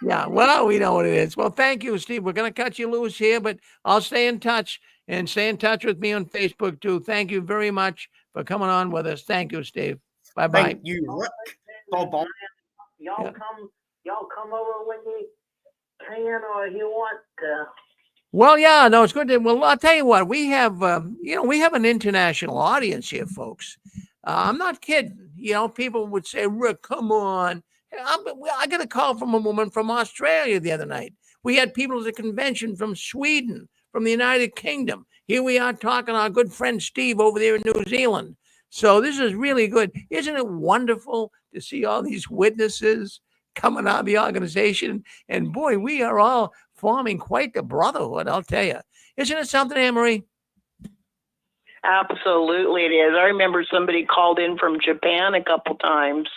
Yeah, well, we know what it is. Well, thank you, Steve. We're going to cut you loose here, but I'll stay in touch, and stay in touch with me on Facebook too. Thank you very much for coming on with us. Thank you, Steve. Bye-bye. Thank you, Rick. Bye-bye. Y'all come over when you can, or you want to. Well, yeah, no, it's good. Well, I'll tell you what, we have, we have an international audience here, folks. I'm not kidding. People would say, Rick, come on. I got a call from a woman from Australia the other night. We had people at the convention from Sweden, from the United Kingdom. Here we are talking to our good friend Steve over there in New Zealand. So this is really good. Isn't it wonderful to see all these witnesses coming out of the organization? And boy, we are all forming quite the brotherhood, I'll tell you. Isn't it something, Anne-Marie? Absolutely it is. I remember somebody called in from Japan a couple times.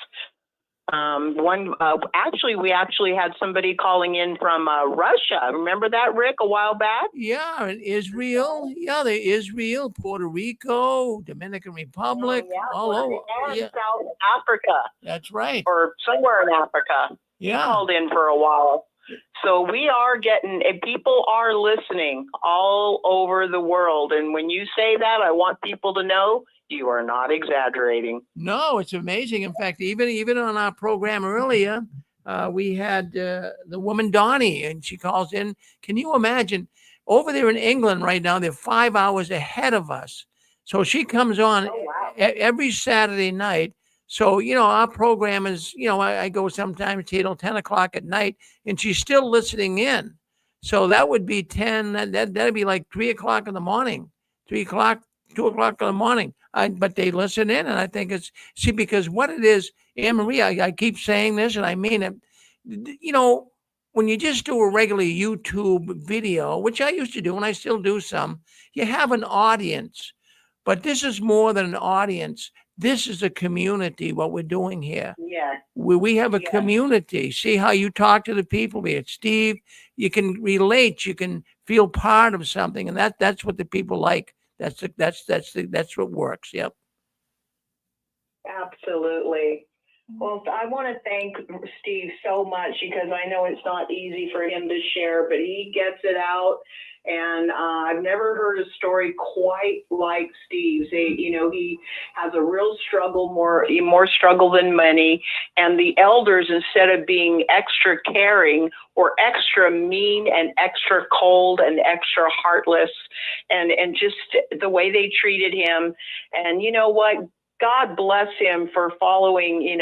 We actually had somebody calling in from Russia. Remember that, Rick, a while back? Yeah, and Israel. Yeah, Israel, Puerto Rico, Dominican Republic, all over. And South Africa. That's right. Or somewhere in Africa. Yeah. He called in for a while. So we are getting, and people are listening all over the world. And when you say that, I want people to know you are not exaggerating. No, it's amazing. In fact, even on our program earlier, we had the woman Donnie, and she calls in. Can you imagine? Over there in England right now, they're 5 hours ahead of us. So she comes on every Saturday night. So, our program is, I go sometimes till 10 o'clock at night, and she's still listening in. So that would be 10, that'd be like 3 o'clock in the morning, 2 o'clock in the morning. But they listen in, and I think because what it is, Anne-Marie, I keep saying this, and I mean it, when you just do a regular YouTube video, which I used to do, and I still do some, you have an audience. But this is more than an audience. This is a community, what we're doing here. Yeah. We have a community. See how you talk to the people, be it Steve, you can relate, you can feel part of something, and that's what the people like. That's what works. Yep. Absolutely. Well, I want to thank Steve so much, because I know it's not easy for him to share, but he gets it out. And I've never heard a story quite like Steve's. He has a real struggle, more struggle than many. And the elders, instead of being extra caring, or extra mean and extra cold and extra heartless, and just the way they treated him. And you know what? God bless him for following,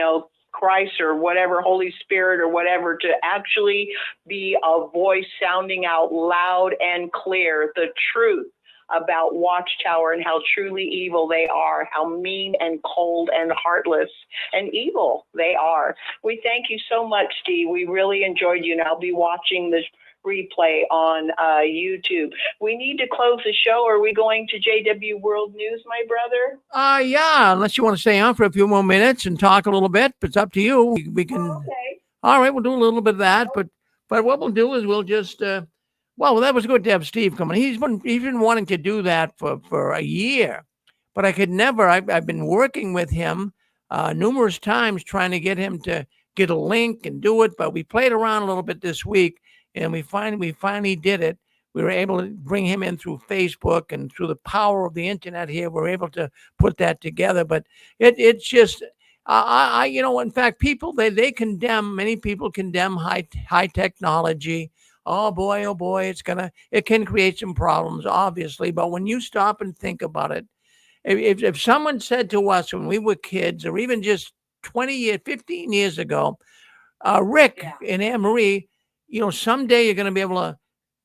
Christ or whatever, Holy Spirit or whatever, to actually be a voice sounding out loud and clear the truth about Watchtower and how truly evil they are, how mean and cold and heartless and evil they are. We thank you so much, Steve. We really enjoyed you, and I'll be watching this replay on YouTube. We need to close the show. Are we going to JW World News, my brother? Yeah, unless you want to stay on for a few more minutes and talk a little bit, but it's up to you. We can. Okay. All right, we'll do a little bit of that, but what we'll do is we'll just. Well, that was good to have Steve coming. He's been wanting to do that for a year, but I could never. I've been working with him numerous times trying to get him to get a link and do it, but we played around a little bit this week. And we finally did it. We were able to bring him in through Facebook, and through the power of the internet here, we're able to put that together. But it's just, in fact, people, many people condemn high technology. Oh boy, it can create some problems, obviously. But when you stop and think about it, if someone said to us when we were kids, or even just 15 years ago, Rick and Anne-Marie, someday you're going to be able to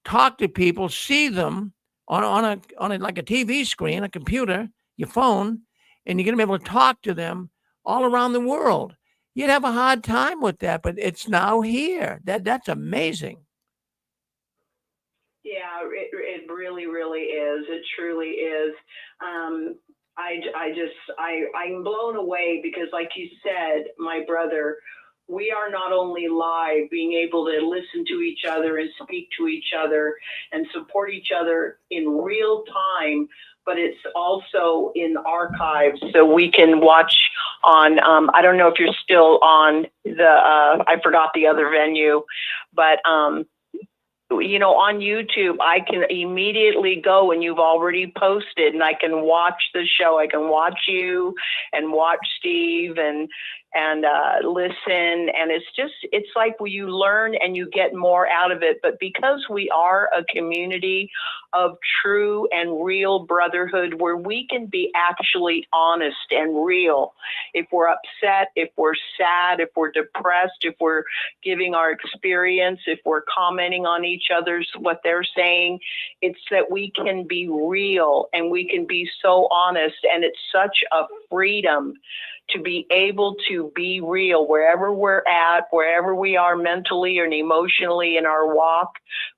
talk to people, see them on a like a TV screen, a computer, your phone, and you're going to be able to talk to them all around the world. You'd have a hard time with that, but it's now here. That's amazing. Yeah, it really, really is. It truly is. I'm blown away because, like you said, my brother, we are not only live, being able to listen to each other and speak to each other and support each other in real time, but it's also in archives, so we can watch on, I don't know if you're still on I forgot the other venue, but you know, on YouTube, I can immediately go, and you've already posted, and I can watch the show. I can watch you and watch Steve and listen. And it's like you learn and you get more out of it. But because we are a community of true and real brotherhood, where we can be actually honest and real, if we're upset, if we're sad, if we're depressed, if we're giving our experience, if we're commenting on each other's what they're saying, it's that we can be real and we can be so honest. And it's such a freedom to be able to be real wherever we're at, wherever we are mentally and emotionally in our walk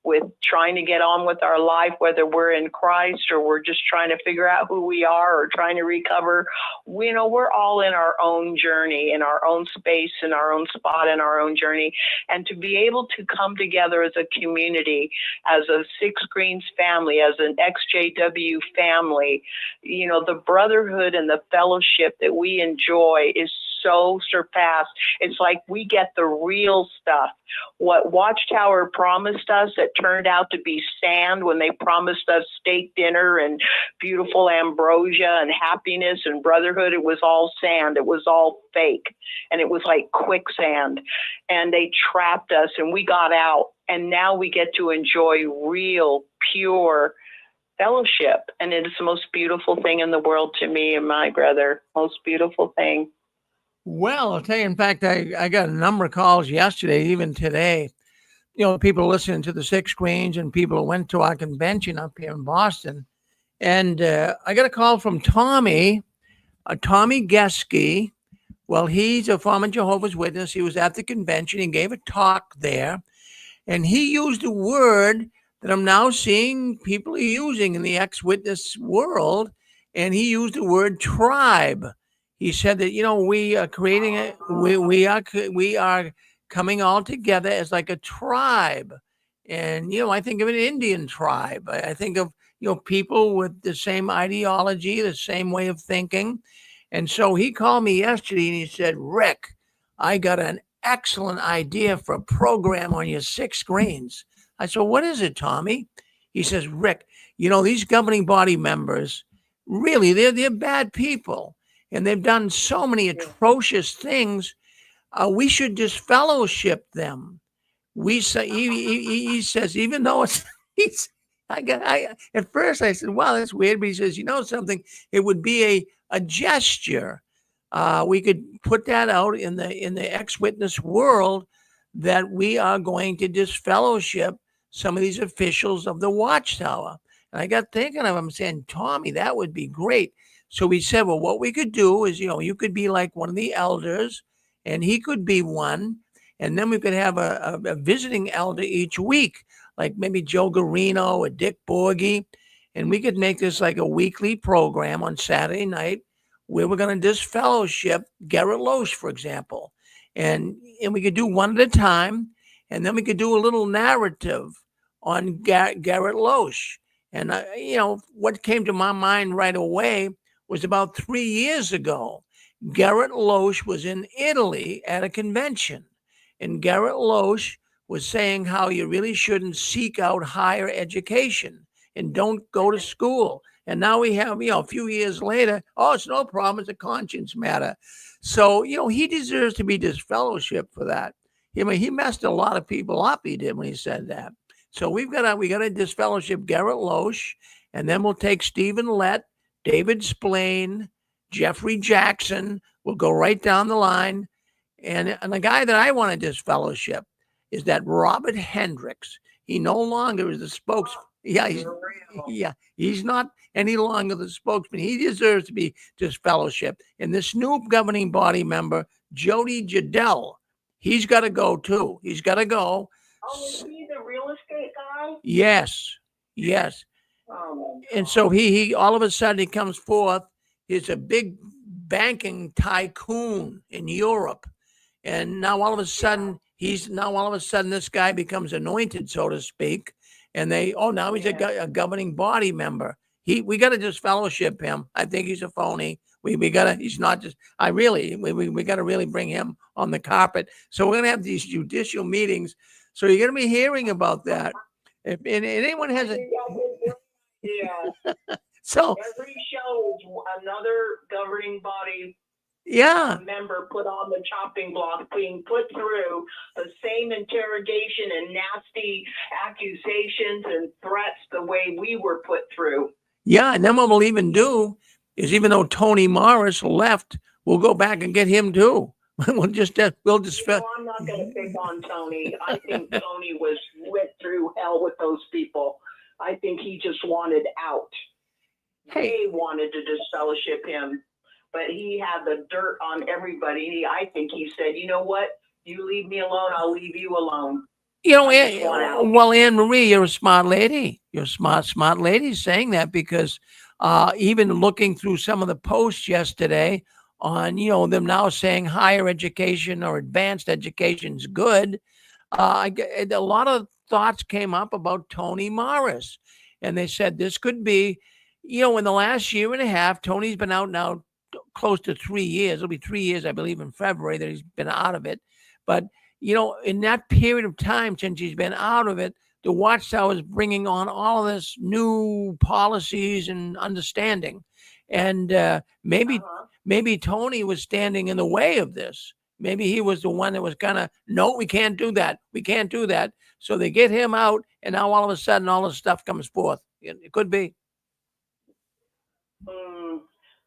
with trying to get on with our life, whether we're in Christ or we're just trying to figure out who we are or trying to recover. You know, we're all in our own journey, in our own space, in our own spot, in our own journey. And to be able to come together as a community, as a Six Greens family, as an XJW family, you know, the brotherhood and the fellowship that we enjoy is so surpassed. It's like we get the real stuff. What Watchtower promised us, it turned out to be sand when they promised us steak dinner and beautiful ambrosia and happiness and brotherhood. It was all sand. It was all fake. And it was like quicksand. And they trapped us and we got out. And now we get to enjoy real, pure fellowship. And it is the most beautiful thing in the world to me and my brother. Most beautiful thing. Well, I'll tell you, in fact, I got a number of calls yesterday, even today. You know, people listening to the Six Greens and people who went to our convention up here in Boston. And I got a call from Tommy Geske. Well, he's a former Jehovah's Witness. He was at the convention. He gave a talk there. And he used a word that I'm now seeing people are using in the ex-witness world. And he used the word tribe. He said that, you know, we are creating we are coming all together as like a tribe. And, you know, I think of an Indian tribe. I think of, you know, people with the same ideology, the same way of thinking. And so he called me yesterday and he said, Rick, I got an excellent idea for a program on your Six Greens. I said, what is it, Tommy? He says, Rick, you know, these governing body members, really, they're bad people. And they've done so many atrocious things. We should disfellowship them. We say, he says, even though it's, at first I said, wow, that's weird. But he says, you know something, it would be a gesture. We could put that out in the ex-witness world that we are going to disfellowship some of these officials of the Watchtower. And I got thinking of him saying, Tommy, that would be great. So we said, well, what we could do is, you know, you could be like one of the elders and he could be one. And then we could have a visiting elder each week, like maybe Joe Garino or Dick Borghi. And we could make this like a weekly program on Saturday night where we're going to disfellowship Garrett Loesch, for example. And we could do one at a time. And then we could do a little narrative on Garrett Loesch. And, you know, what came to my mind right away was about 3 years ago. Garrett Loesch was in Italy at a convention. And Garrett Loesch was saying how you really shouldn't seek out higher education and don't go to school. And now we have, you know, a few years later, oh, it's no problem. It's a conscience matter. So, you know, he deserves to be disfellowshipped for that. I mean, he messed a lot of people up, he did, when he said that. So we got to disfellowship Garrett Loesch, and then we'll take Stephen Lett, David Splain, Jeffrey Jackson. We'll go right down the line. And the guy that I want to disfellowship is that Robert Hendricks. He no longer is the spokesman. He's not any longer the spokesman. He deserves to be disfellowshipped. And this new governing body member, Jody Jadell, he's got to go too. He's got to go. Oh, is he the real estate guy? Yes. And so he all of a sudden he comes forth. He's a big banking tycoon in Europe. And now all of a sudden this guy becomes anointed, so to speak. And now he's a governing body member. We got to disfellowship him. I think he's a phony. We got to really bring him on the carpet. So we're going to have these judicial meetings. So you're going to be hearing about that. If anyone has so every show is another governing body member put on the chopping block, being put through the same interrogation and nasty accusations and threats the way we were put through. Yeah, and then what we'll even do is, even though Tony Morris left, we'll go back and get him too. we'll just I'm not going to pick on Tony. I think Tony went through hell with those people. I think he just wanted out. They wanted to disfellowship him, but he had the dirt on everybody. I think he said, you know what? You leave me alone, I'll leave you alone. You know, Anne Marie, you're a smart lady. You're a smart lady saying that, because even looking through some of the posts yesterday on, them now saying higher education or advanced education is good. A lot of thoughts came up about Tony Morris, and they said this could be, in the last year and a half, Tony's been out now close to 3 years. It'll be 3 years, I believe, in February that he's been out of it. But, in that period of time since he's been out of it, the Watchtower is bringing on all of this new policies and understanding. And maybe Tony was standing in the way of this. Maybe he was the one that was kind of, no, we can't do that. We can't do that. So they get him out, and now all of a sudden all this stuff comes forth. It could be.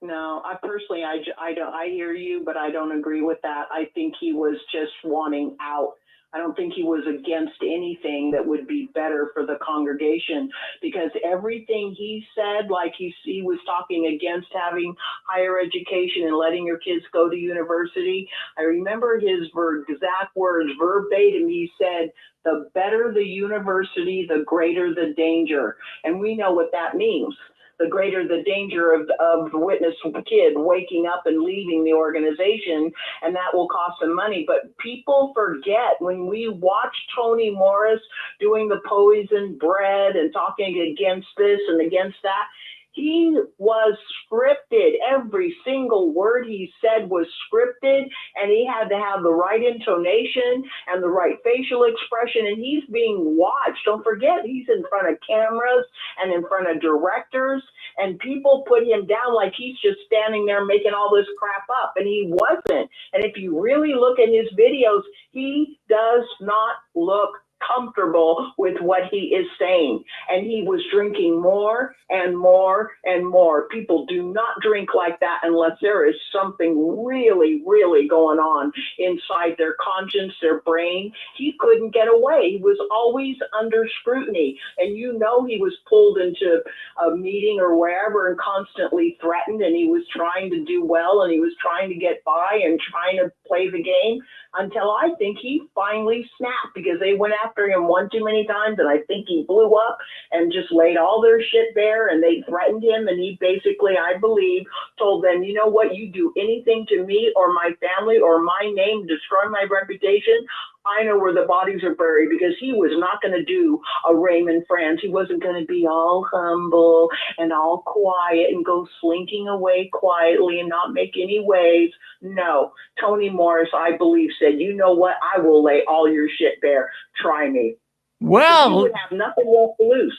No, I personally, I hear you, but I don't agree with that. I think he was just wanting out. I don't think he was against anything that would be better for the congregation, because everything he said, like he was talking against having higher education and letting your kids go to university. I remember his exact words verbatim. He said, the better the university, the greater the danger. And we know what that means. The greater the danger of the witness kid waking up and leaving the organization, and that will cost them money. But people forget, when we watch Tony Morris doing the poison bread and talking against this and against that, he was scripted. Every single word he said was scripted, and he had to have the right intonation and the right facial expression, and he's being watched. Don't forget, he's in front of cameras and in front of directors, and people put him down like he's just standing there making all this crap up, and he wasn't. And if you really look at his videos, he does not look comfortable with what he is saying, and he was drinking more and more and more. People do not drink like that unless there is something really, really going on inside their conscience, their brain. He couldn't get away. He was always under scrutiny, and he was pulled into a meeting or wherever and constantly threatened, and he was trying to do well, and he was trying to get by and trying to play the game, until I think he finally snapped, because they went after him one too many times, and I think he blew up and just laid all their shit bare, and they threatened him, and he basically, I believe, told them, you know what, you do anything to me or my family or my name, destroy my reputation, I know where the bodies are buried, because he was not going to do a Raymond France. He wasn't going to be all humble and all quiet and go slinking away quietly and not make any waves. No, Tony Morris, I believe, said, you know what? I will lay all your shit bare. Try me. Well, he would have nothing left loose.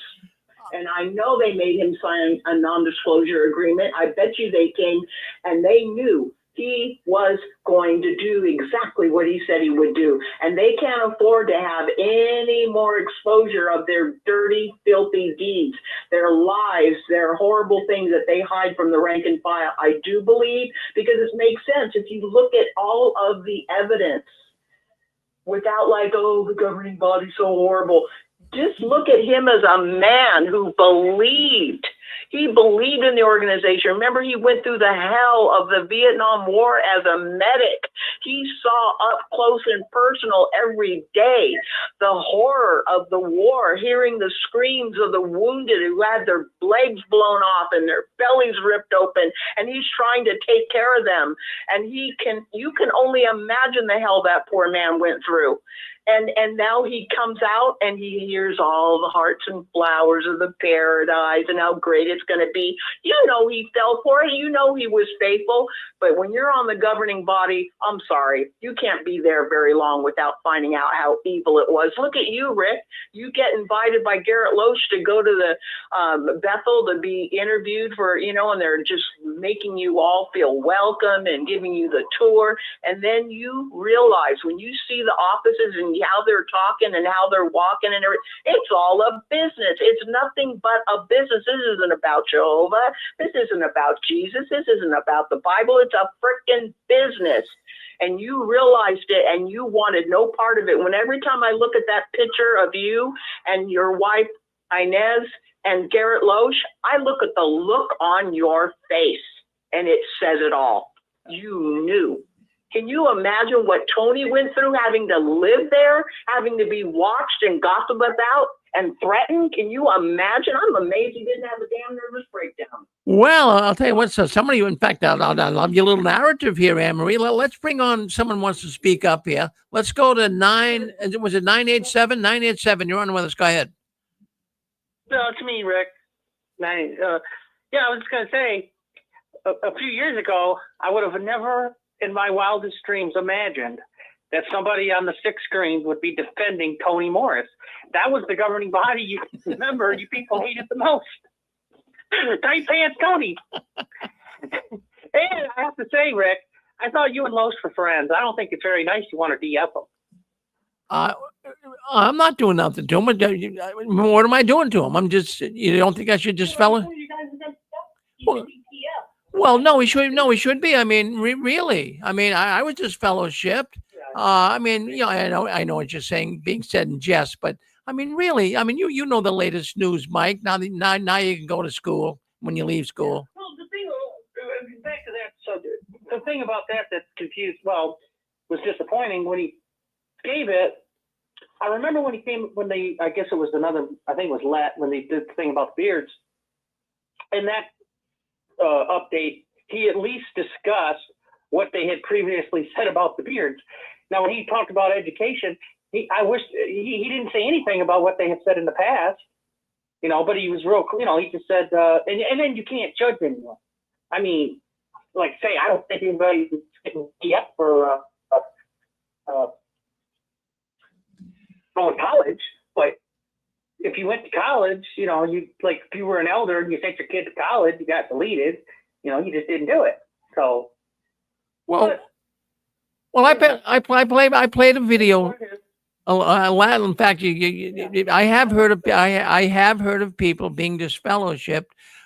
And I know they made him sign a non-disclosure agreement. I bet you they came and they knew he was going to do exactly what he said he would do. And they can't afford to have any more exposure of their dirty, filthy deeds, their lies, their horrible things that they hide from the rank and file. I do believe, because it makes sense if you look at all of the evidence without like, oh, the governing body's so horrible. just look at him as a man who believed. He believed in the organization. Remember, he went through the hell of the Vietnam War as a medic. He saw up close and personal every day the horror of the war, hearing the screams of the wounded who had their legs blown off and their bellies ripped open, and he's trying to take care of them. And you can only imagine the hell that poor man went through. And now he comes out and he hears all the hearts and flowers of the paradise and how great it's going to be. You know he fell for it. You know he was faithful. But when you're on the governing body, I'm sorry, you can't be there very long without finding out how evil it was. Look at you, Rick. You get invited by Garrett Loesch to go to the Bethel to be interviewed for, and they're just making you all feel welcome and giving you the tour. And then you realize when you see the offices and how they're talking and how they're walking and everything, it's all a business. It's nothing but a business. This isn't about Jehovah. This isn't about Jesus. This isn't about the Bible. It's a freaking business. And you realized it and you wanted no part of it. When every time I look at that picture of you and your wife, Inez, and Garrett Loesch, I look at the look on your face and it says it all. You knew. Can you imagine what Tony went through having to live there, having to be watched and gossiped about and threatened? Can you imagine? I'm amazed he didn't have a damn nervous breakdown. Well, I'll tell you what, so somebody, in fact, I'll love your little narrative here, Anne-Marie. Let's bring on someone who wants to speak up here. Let's go to 987? 987, you're on with us. Go ahead. No, it's me, Rick. I was just going to say, a few years ago, I would have never in my wildest dreams imagined that somebody on the sixth screen would be defending Tony Morris. That was the governing body you remember you people hated the most. Tight pants Tony. And I have to say, Rick, I thought you and Loesch were friends. I don't think it's very nice you want to DF him. I'm not doing nothing to him. What am I doing to him? I'm just, you don't think I should just fellow? Well, no, he should. No, he should be. I mean, really. I mean, I was just fellowshipped. I mean, I know what you're saying, being said in jest, but I mean, really. I mean, you know the latest news, Mike. Now you can go to school when you leave school. Well, the thing back to that subject. The thing about that confused. Well, was disappointing when he gave it. I remember when I guess it was I think it was Let, when they did the thing about the beards. And that update, he at least discussed what they had previously said about the beards. Now, when he talked about education, I wish he didn't say anything about what they had said in the past, but he was real, he just said, and then you can't judge anyone. I mean, like say, I don't think anybody's getting up for going to college, but if you went to college, you like if you were an elder and you sent your kid to college, you got deleted. You just didn't do it. So, I played a video. In fact, I have heard of people being disfellowshipped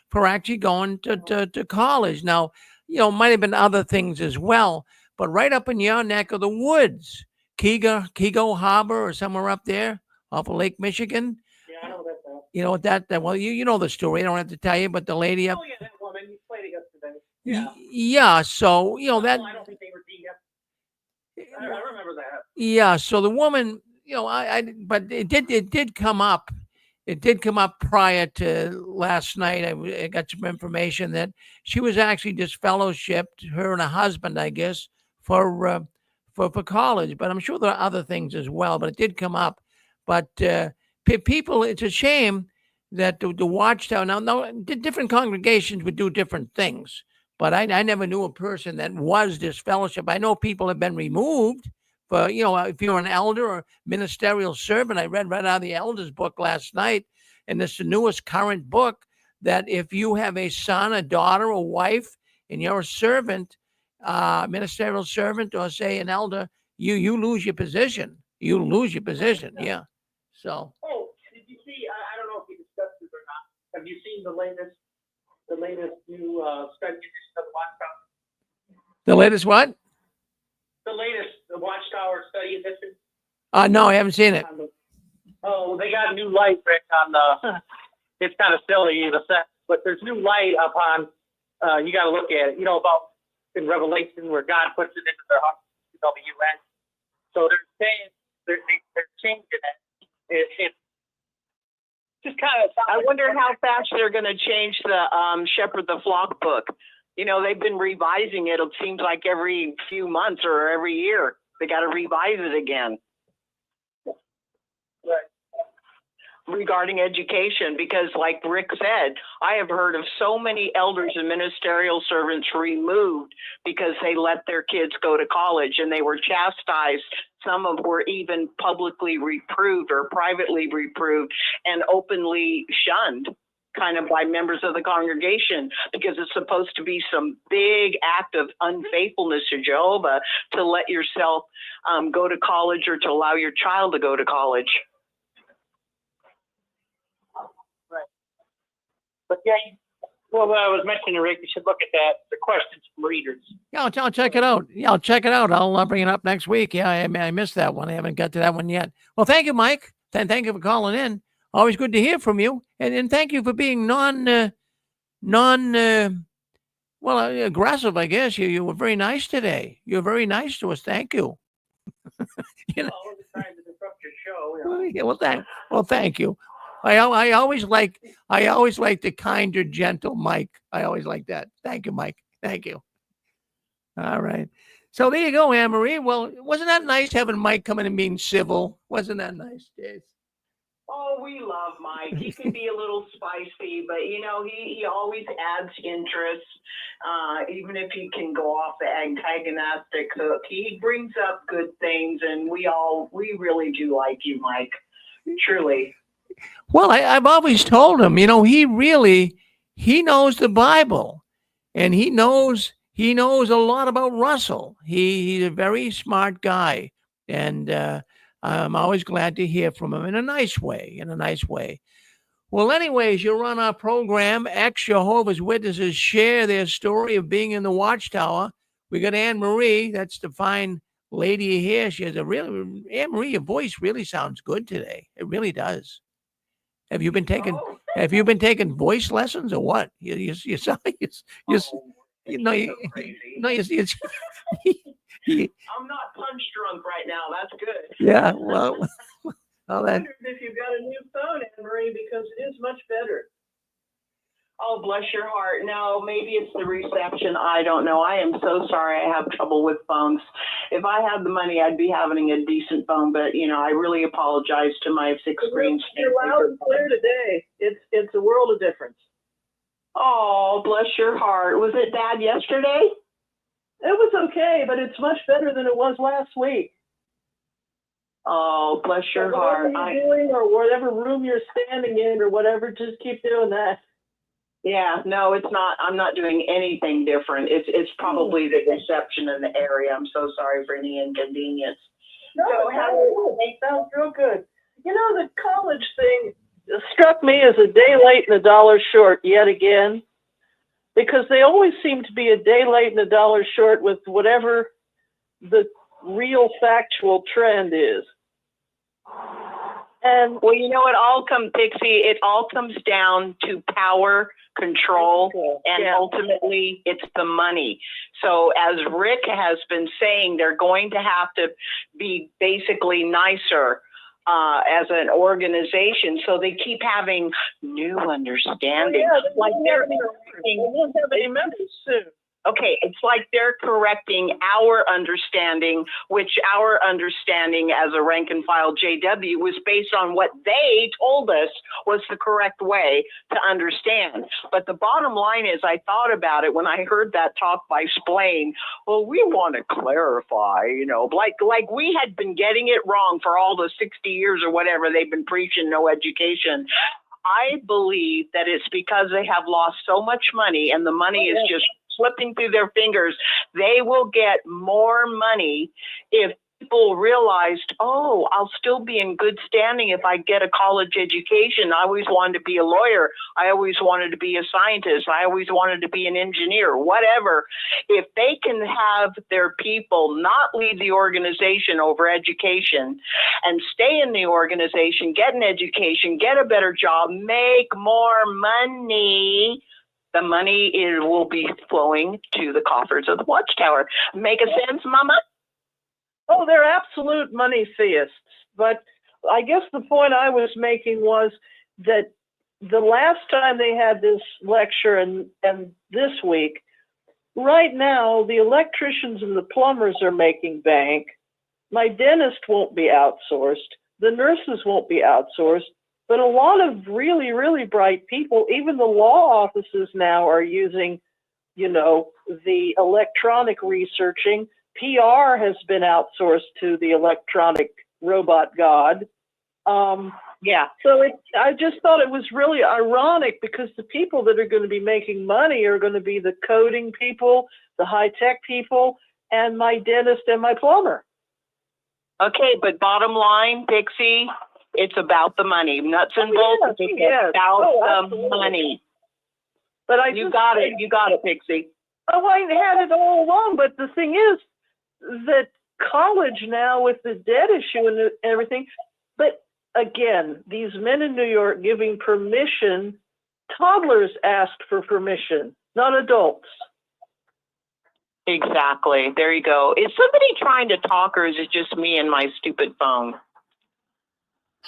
for actually going to college. Now, might have been other things as well, but right up in your neck of the woods, Kego Harbor or somewhere up there off of Lake Michigan. Yeah, I know that. Well, you know the story. I don't have to tell you, but the lady up. Oh yeah, that woman. You played it yesterday. Yeah. So that. I don't think they were DF. I remember that. Yeah. So the woman, but it did come up. It did come up prior to last night. I got some information that she was actually disfellowshipped, her and her husband, I guess, for college. But I'm sure there are other things as well. But it did come up. But people, it's a shame that the Watchtower. Now, different congregations would do different things. But I never knew a person that was disfellowship. I know people have been removed. For, if you're an elder or ministerial servant, I read right out of the elder's book last night, and it's the newest current book, that if you have a son, a daughter, a wife, and you're a servant, ministerial servant, or say an elder, you lose your position. You lose your position. Yeah. So. Oh, did you see? I don't know if you discussed this or not. Have you seen the latest new study edition of the Watchtower? The latest what? The latest Watchtower study edition. No, I haven't seen it. Oh, they got new light, Rick, on the, it's kind of silly, the set, but there's new light up on, you got to look at it, you know, about in Revelation where God puts it into their heart, WN. So they're saying, they're changing it. It's just kind of. I wonder how fast they're going to change the Shepherd the Flock book. You know, they've been revising it. It seems like every few months or every year they got to revise it again. Right. Regarding education, because like Rick said, I have heard of so many elders and ministerial servants removed because they let their kids go to college and they were chastised. Some of them were even publicly reproved or privately reproved and openly shunned kind of by members of the congregation, because it's supposed to be some big act of unfaithfulness to Jehovah to let yourself go to college or to allow your child to go to college. But yeah, well, I was mentioning, Rick, you should look at that. The questions from readers. Yeah, I'll check it out. Yeah, I'll check it out. I'll bring it up next week. Yeah, I missed that one. I haven't got to that one yet. Well, thank you, Mike. Thank you for calling in. Always good to hear from you. And thank you for being aggressive, I guess. You were very nice today. You were very nice to us. Thank you. You know, I wasn't trying to disrupt your show. You know. Yeah, well, thank you. I always like the kinder, gentle Mike. I always like that. Thank you, Mike. Thank you. All right. So there you go, Anne-Marie. Well, wasn't that nice having Mike come in and being civil? Wasn't that nice, Dave? Oh, we love Mike. He can be a little spicy, but you know, he always adds interest. Even if he can go off the antagonistic hook, he brings up good things, and we really do like you, Mike. Truly. Well, I've always told him, you know, he knows the Bible, and he knows a lot about Russell. He's a very smart guy, and I'm always glad to hear from him in a nice way. Well, anyways, you're on our program. Ex-Jehovah's Witnesses share their story of being in the Watchtower. We got Anne-Marie. That's the fine lady here. She has Anne-Marie, your voice really sounds good today. It really does. Have you been taking voice lessons or what? You sound I'm not punch drunk right now. That's good. Yeah, well, I wondered if you've got a new phone, Anne-Marie, because it is much better. Oh, bless your heart. No, maybe it's the reception. I don't know. I am so sorry. I have trouble with phones. If I had the money, I'd be having a decent phone. But, you know, I really apologize to my six-screen. You're loud and clear today. It's a world of difference. Oh, bless your heart. Was it bad yesterday? It was okay, but it's much better than it was last week. Oh, bless your heart. Whatever you're doing or whatever room you're standing in or whatever, just keep doing that. Yeah, no, it's not. I'm not doing anything different. It's probably the reception in the area. I'm so sorry for any inconvenience. No, it sounds real good. You know, the college thing struck me as a day late and a dollar short yet again, because they always seem to be a day late and a dollar short with whatever the real factual trend is. And well, you know, Pixie, it all comes down to power, control, and ultimately it's the money. So as Rick has been saying, they're going to have to be basically nicer as an organization. So they keep having new understanding. Like they won't have any members soon. Okay, it's like they're correcting our understanding, which our understanding as a rank and file JW was based on what they told us was the correct way to understand. But the bottom line is, I thought about it when I heard that talk by Splain. Well, we want to clarify, you know, like we had been getting it wrong for all the 60 years or whatever they've been preaching no education. I believe that it's because they have lost so much money and the money is just slipping through their fingers. They will get more money if people realized, oh, I'll still be in good standing if I get a college education. I always wanted to be a lawyer. I always wanted to be a scientist. I always wanted to be an engineer, whatever. If they can have their people not leave the organization over education and stay in the organization, get an education, get a better job, make more money, the money will be flowing to the coffers of the Watchtower. Make a sense, Mama? Oh, they're absolute money theists. But I guess the point I was making was that the last time they had this lecture and this week, right now, the electricians and the plumbers are making bank. My dentist won't be outsourced. The nurses won't be outsourced. But a lot of really, really bright people, even the law offices now are using, the electronic researching. PR has been outsourced to the electronic robot god. Yeah. So I just thought it was really ironic because the people that are going to be making money are going to be the coding people, the high-tech people, and my dentist and my plumber. Okay, but bottom line, Pixie, it's about the money. Nuts and bolts, it's about the money. But You got it, Pixie. Oh, I had it all along, but the thing is that college now with the debt issue and everything, but again, these men in New York giving permission, toddlers asked for permission, not adults. Exactly. There you go. Is somebody trying to talk, or is it just me and my stupid phone?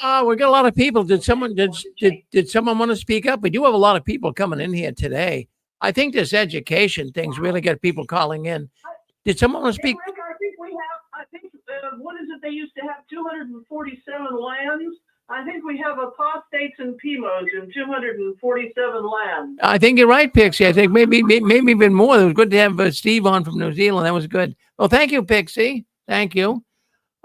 We got a lot of people. Did someone want to speak up? We do have a lot of people coming in here today. I think this education thing's really got people calling in. Did someone want to speak? Rick, I think we have, what is it? They used to have 247 lands. I think we have apostates and PMOs in 247 lands. I think you're right, Pixie. I think maybe even more. It was good to have Steve on from New Zealand. That was good. Well, thank you, Pixie. Thank you.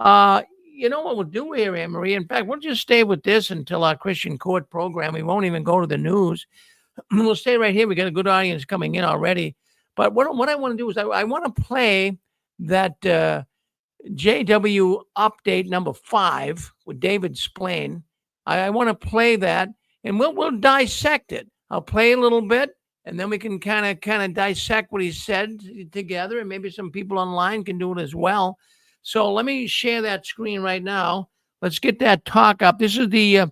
You know what we'll do here, Anne-Marie? In fact, we'll just stay with this until our Christian Court program. We won't even go to the news. We'll stay right here. We got a good audience coming in already. But what I want to do is I want to play that JW update number 5 with David Splain. I want to play that, and we'll dissect it. I'll play a little bit, and then we can kind of dissect what he said together, and maybe some people online can do it as well. So let me share that screen right now. Let's get that talk up. This is the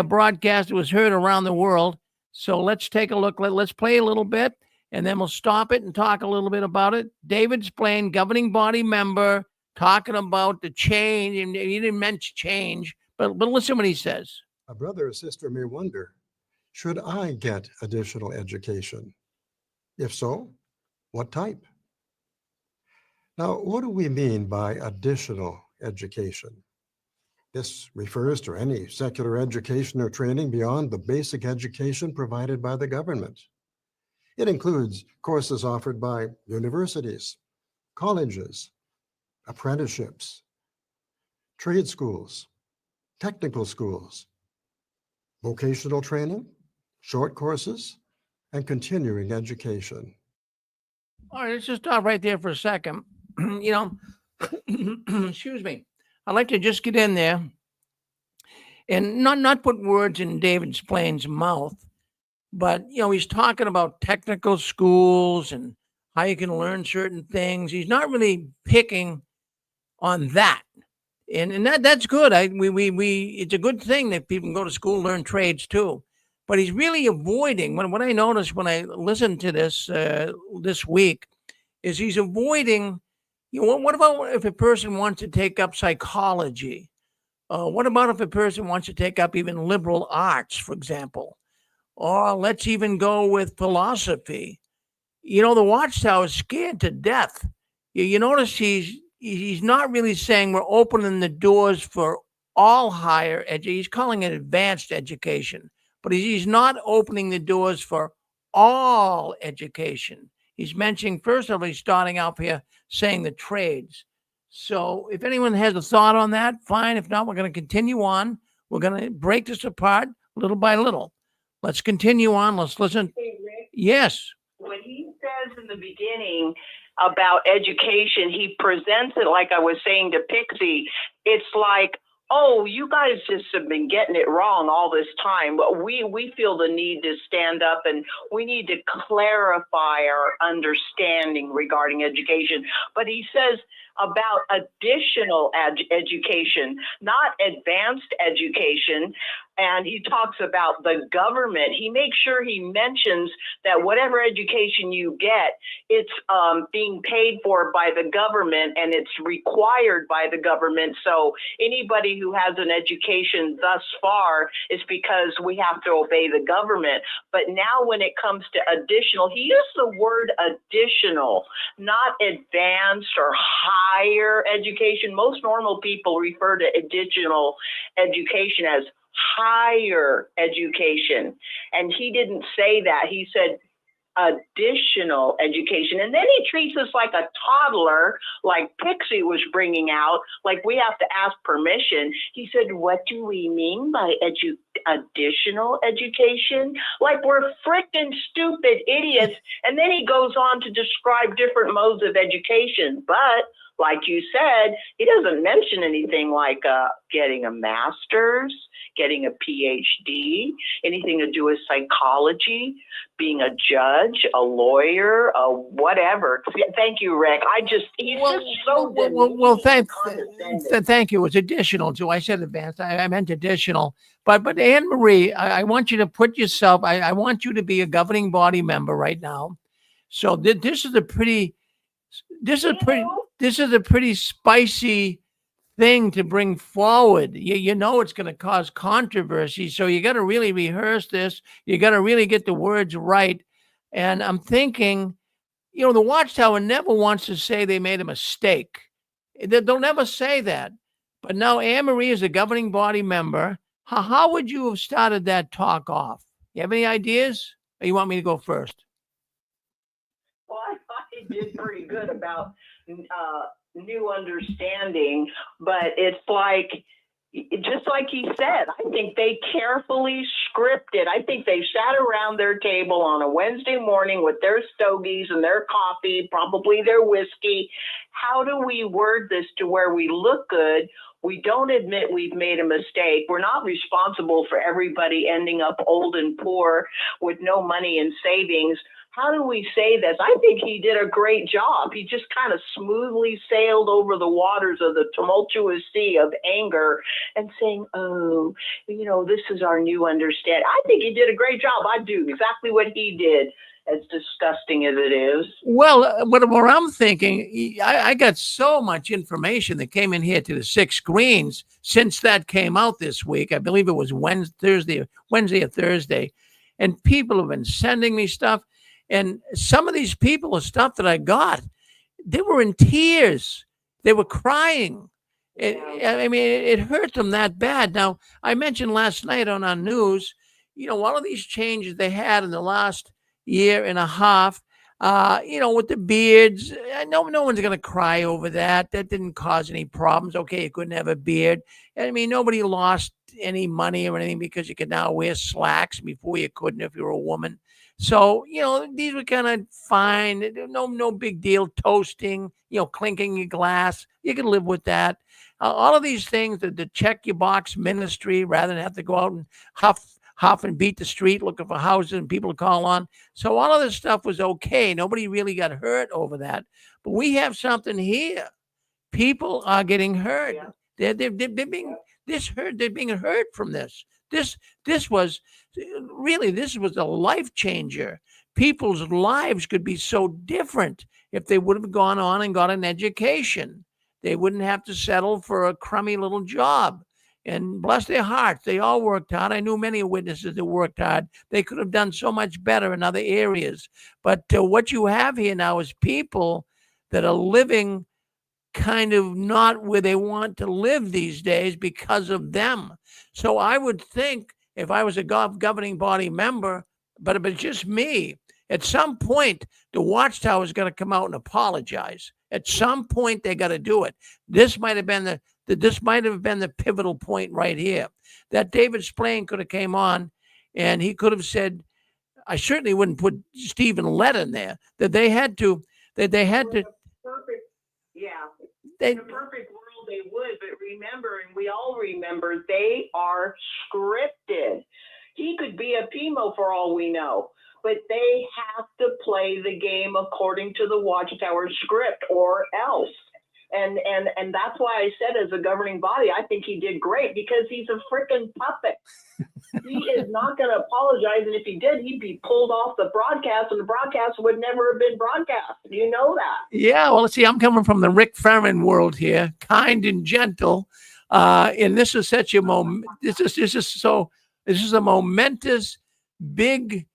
broadcast that was heard around the world. So let's take a look. Let's play a little bit, and then we'll stop it and talk a little bit about it. David Splain, governing body member, talking about the change, and he didn't mention change, but listen what he says. A brother or sister may wonder, should I get additional education? If so, what type? Now, what do we mean by additional education? This refers to any secular education or training beyond the basic education provided by the government. It includes courses offered by universities, colleges, apprenticeships, trade schools, technical schools, vocational training, short courses, and continuing education. All right, let's just stop right there for a second. Excuse me. I'd like to just get in there and not put words in David Splain's mouth, but, he's talking about technical schools and how you can learn certain things. He's not really picking on that. And that's good. It's a good thing that people can go to school, learn trades too. But he's really avoiding, what I noticed when I listened to this this week, is he's avoiding, what about if a person wants to take up psychology? What about if a person wants to take up even liberal arts, for example? Or let's even go with philosophy. The Watchtower is scared to death. You notice he's not really saying we're opening the doors for all higher education. He's calling it advanced education, but he's not opening the doors for all education. He's mentioning, first of all, he's starting out here saying the trades. So if anyone has a thought on that, fine. If not, we're going to continue on. We're going to break this apart little by little. Let's continue on. Let's listen. Hey, Rick, yes. when he says in the beginning about education, he presents it like I was saying to Pixie. It's like, oh, you guys just have been getting it wrong all this time. But we feel the need to stand up and we need to clarify our understanding regarding education. But he says about additional education, not advanced education. And he talks about the government. He makes sure he mentions that whatever education you get, it's being paid for by the government and it's required by the government. So anybody who has an education thus far is because we have to obey the government. But now when it comes to additional, he used the word additional, not advanced or higher education. Most normal people refer to additional education as higher education. And he didn't say that. He said additional education. And then he treats us like a toddler, like Pixie was bringing out, like we have to ask permission. He said, what do we mean by additional education? Like we're freaking stupid idiots. And then he goes on to describe different modes of education. But like you said, he doesn't mention anything like getting a master's, getting a PhD, anything to do with psychology, being a judge, a lawyer, whatever. Thank you, Rick. He's just so thank you. It's additional too. I said advanced. I meant additional. But Anne Marie, I want you to put yourself. I want you to be a governing body member right now. So this is a pretty spicy thing to bring forward. You know it's going to cause controversy, so you got to really rehearse this. You got to really get the words right. And I'm thinking, the Watchtower never wants to say they made a mistake. They'll never say that. But now Anne Marie is a governing body member. How would you have started that talk off? You have any ideas? Or you want me to go first? Well, I did pretty good about new understanding, but it's like, just like he said, I think they carefully scripted. I think they sat around their table on a Wednesday morning with their stogies and their coffee, probably their whiskey. How do we word this to where we look good? We don't admit we've made a mistake. We're not responsible for everybody ending up old and poor with no money in savings. How do we say this? I think he did a great job. He just kind of smoothly sailed over the waters of the tumultuous sea of anger and saying, oh, this is our new understanding. I think he did a great job. I do exactly what he did, as disgusting as it is. Well, what I'm thinking, I got so much information that came in here to the 6 screens since that came out this week. I believe it was Wednesday or Thursday. And people have been sending me stuff. And some of these people, the stuff that I got, they were in tears. They were crying. It hurt them that bad. Now, I mentioned last night on our news, all of these changes they had in the last year and a half, with the beards. No one's going to cry over that. That didn't cause any problems. Okay, you couldn't have a beard. Nobody lost any money or anything because you could now wear slacks. Before you couldn't if you were a woman. So, these were kind of fine. No big deal. Toasting, clinking your glass. You can live with that. All of these things, the check your box ministry, rather than have to go out and huff and beat the street looking for houses and people to call on. So all of this stuff was okay. Nobody really got hurt over that. But we have something here. People are getting hurt. Yeah. They're being hurt. They're being hurt from this. This was a life changer. People's lives could be so different if they would have gone on and got an education. They wouldn't have to settle for a crummy little job. And bless their hearts, they all worked hard. I knew many witnesses that worked hard. They could have done so much better in other areas. But what you have here now is people that are living kind of not where they want to live these days because of them. So I would think if I was a governing body member, but if it's just me, at some point, the Watchtower is going to come out and apologize. At some point, they got to do it. This might have been the pivotal point right here. That David Splain could have came on and he could have said, I certainly wouldn't put Stephen Lett in there, that they had to They had to. Perfect. Yeah. They, In a perfect world, they would, but remember, and we all remember, they are scripted. He could be a PMO for all we know, but they have to play the game according to the Watchtower script or else. And that's why I said, as a governing body, I think he did great, because he's a freaking puppet. He is not going to apologize, and if he did, he'd be pulled off the broadcast, and the broadcast would never have been broadcast. You know that. Yeah, well, see, I'm coming from the Rick Ferrin world here, kind and gentle, and this is such a this is a momentous, big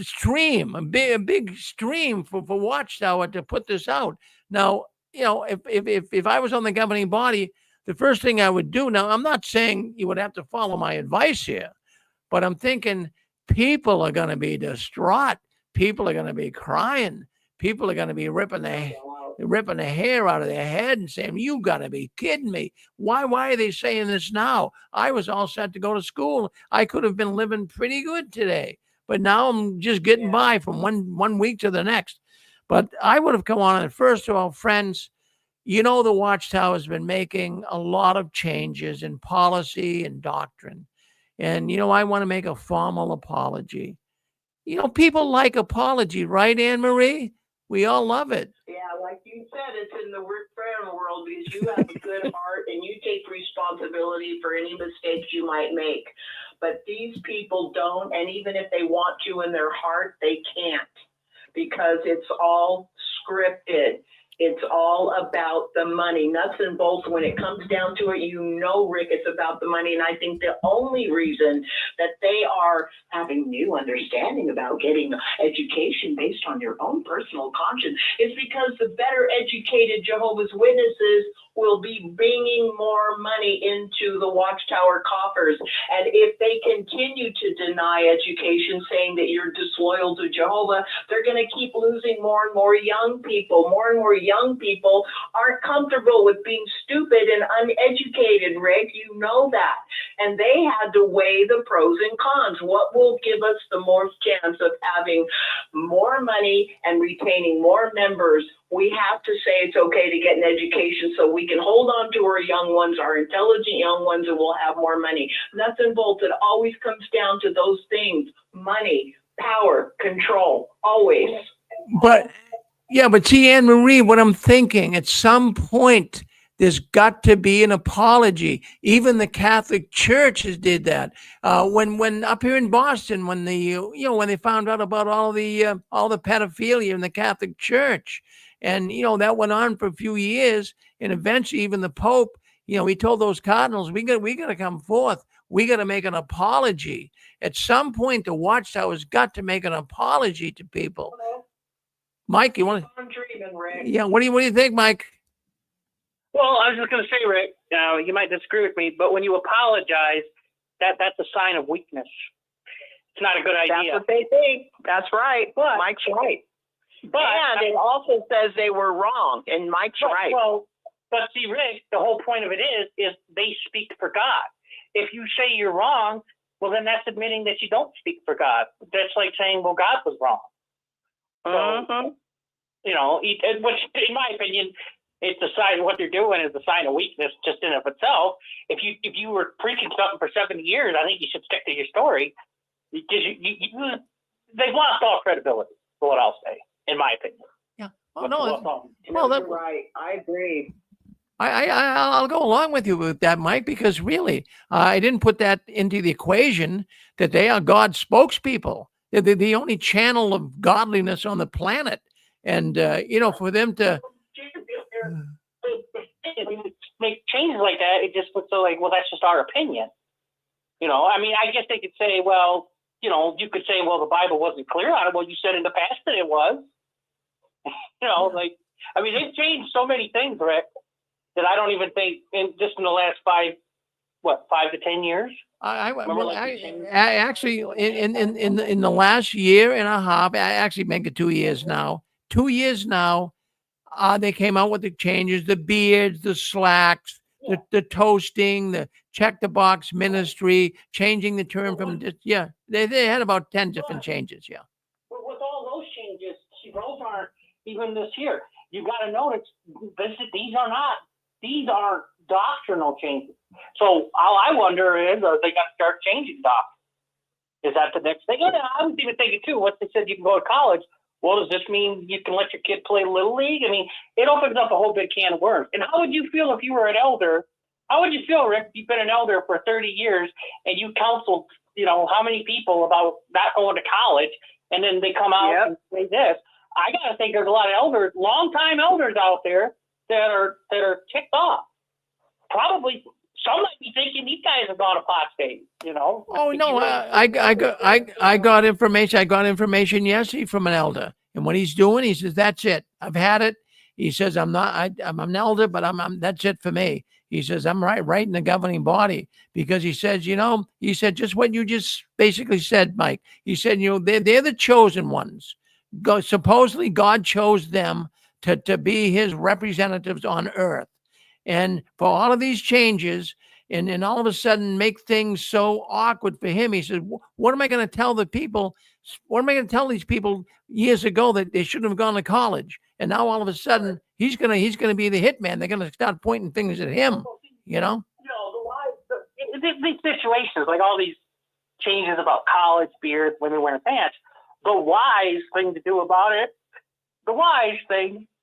stream, a big stream for Watchtower to put this out. Now, if I was on the governing body, the first thing I would do. Now, I'm not saying you would have to follow my advice here, but I'm thinking people are going to be distraught. People are going to be crying. People are going to be ripping the hair out of their head and saying, "You got to be kidding me. Why are they saying this now? I was all set to go to school. I could have been living pretty good today, but now I'm just getting by from one week to the next." But I would have come on, and first of all, friends, the Watchtower has been making a lot of changes in policy and doctrine. And, I want to make a formal apology. People like apology, right, Anne-Marie? We all love it. Yeah, like you said, it's in the prayer world, because you have a good heart and you take responsibility for any mistakes you might make. But these people don't, and even if they want to in their heart, they can't, because it's all scripted. It's all about the money, nuts and bolts. When it comes down to it, Rick, it's about the money. And I think the only reason that they are having new understanding about getting education based on your own personal conscience is because the better educated Jehovah's Witnesses will be bringing more money into the Watchtower coffers. And if they continue to deny education, saying that you're disloyal to Jehovah, they're going to keep losing more and more young people. More and more young people aren't comfortable with being stupid and uneducated, Rick. You know that. And they had to weigh the pros and cons. What will give us the most chance of having more money and retaining more members? We have to say it's okay to get an education so we can hold on to our young ones, our intelligent young ones, and we'll have more money. Nuts and bolts, it always comes down to those things: money, power, control, always. But see, Anne-Marie, what I'm thinking, at some point, there's got to be an apology. Even the Catholic Church did that. When up here in Boston, when when they found out about all the pedophilia in the Catholic Church, and that went on for a few years, and eventually even the Pope, he told those cardinals, we got to come forth. We got to make an apology. At some point, the Watchtower's got to make an apology to people. Mike, you want to? I'm dreaming, Rick. Yeah. What do you think, Mike? Well, I was just going to say, Rick, you might disagree with me, but when you apologize, that's a sign of weakness. It's not a good idea. That's what they think. That's right. But, Mike's right. But it also says they were wrong, and Mike's right. Well, but see, Rick, the whole point of it is they speak for God. If you say you're wrong, well, then that's admitting that you don't speak for God. That's like saying, well, God was wrong. So, which, in my opinion, it's a sign. What they're doing is a sign of weakness, just in of itself. If you were preaching something for 70 years, I think you should stick to your story, because they've lost all credibility. For what I'll say, in my opinion. Yeah. Oh no. You're right. I agree. I'll go along with you with that, Mike, because really, I didn't put that into the equation that they are God's spokespeople. They're the only channel of godliness on the planet. And, for them to make changes like that, it just looks like, well, that's just our opinion. I mean, I guess they could say, well, you could say, well, the Bible wasn't clear on it. Well, you said in the past that it was. They've changed so many things, Rick, that I don't even think in the last 5 to 10 years. Actually, in the last year and a half, I actually make it 2 years now. 2 years now, they came out with the changes: the beards, the slacks, the toasting, the check the box ministry, changing the term from they had about 10 different changes. Yeah. With all those changes, those aren't even this year. You got to notice these aren't doctrinal changes. So all I wonder is, are they got to start changing doctrine? Is that the next thing? And I was even thinking too, once they said you can go to college, well, does this mean you can let your kid play Little League? I mean, it opens up a whole big can of worms. And how would you feel if you were an elder? How would you feel, Rick, if you've been an elder for 30 years and you counseled, how many people about not going to college, and then they come out and say this? I got to think there's a lot of elders, longtime elders out there that are ticked off. Probably some might be thinking these guys have gone apostate, Oh no, I got information. I got information yesterday from an elder, and what he's doing, he says, "That's it. I've had it." He says, "I'm an elder, but I'm that's it for me." He says, "I'm right in the governing body," because he says, he said just what you just basically said, Mike. He said, they're the chosen ones. Supposedly God chose them to be his representatives on earth. And for all of these changes, and all of a sudden make things so awkward for him, he said, what am I going to tell the people? What am I going to tell these people years ago that they shouldn't have gone to college? And now all of a sudden he's gonna be the hitman. They're gonna start pointing fingers at him. These situations, like all these changes about college, beard, women wearing pants. The wise thing to do about it,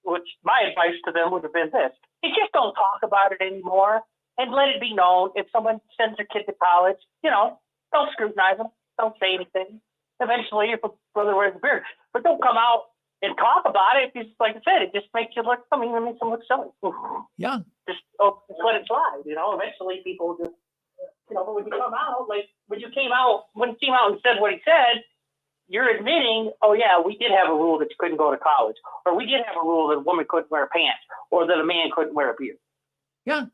which my advice to them would have been this: you just don't talk about it anymore, and let it be known if someone sends their kid to college, don't scrutinize them, don't say anything. Eventually, if a brother wears a beard, but don't come out and talk about it. Because, like I said, it just makes you look. It makes them look silly. Yeah. Just let it slide. Eventually people just, but when you come out, when you came out and said what he said, you're admitting, oh yeah, we did have a rule that you couldn't go to college, or we did have a rule that a woman couldn't wear pants, or that a man couldn't wear a beard. Yeah.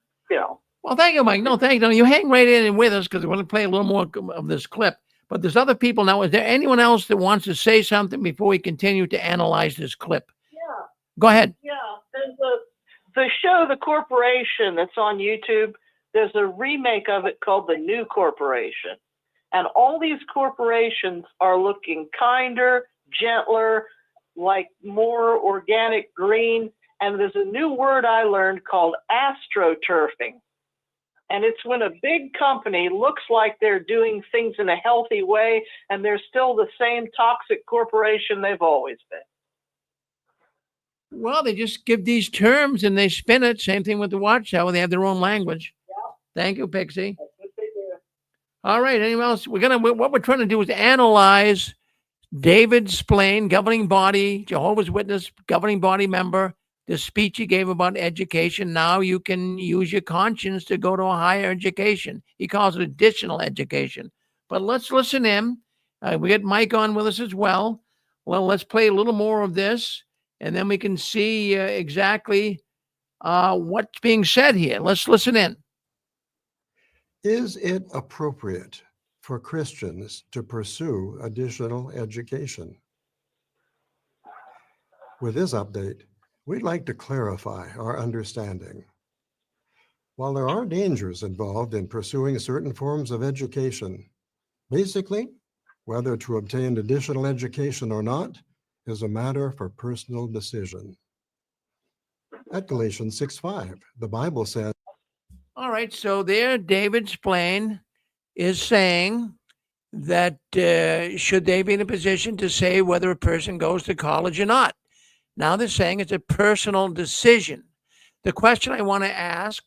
Well, thank you, Mike. No, thank you. You hang right in with us, because we're going to play a little more of this clip. But there's other people now. Is there anyone else that wants to say something before we continue to analyze this clip? Yeah. Go ahead. Yeah. There's the show, The Corporation, that's on YouTube. There's a remake of it called The New Corporation. And all these corporations are looking kinder, gentler, like more organic green. And there's a new word I learned called astroturfing. And it's when a big company looks like they're doing things in a healthy way, and they're still the same toxic corporation they've always been. Well, they just give these terms and they spin it. Same thing with the Watchtower. They have their own language. Yeah. Thank you, Pixie. All right. Anyone else? What we're trying to do is analyze David Splain, governing body, Jehovah's Witness, governing body member, the speech he gave about education. Now you can use your conscience to go to a higher education. He calls it additional education. But let's listen in. We get Mike on with us as well. Well, let's play a little more of this, and then we can see exactly what's being said here. Let's listen in. Is it appropriate for Christians to pursue additional education? With this update, we'd like to clarify our understanding. While there are dangers involved in pursuing certain forms of education, basically, whether to obtain additional education or not is a matter for personal decision. At Galatians 6:5, the Bible says, all right, so there David Splain is saying that should they be in a position to say whether a person goes to college or not? Now they're saying it's a personal decision. The question I want to ask,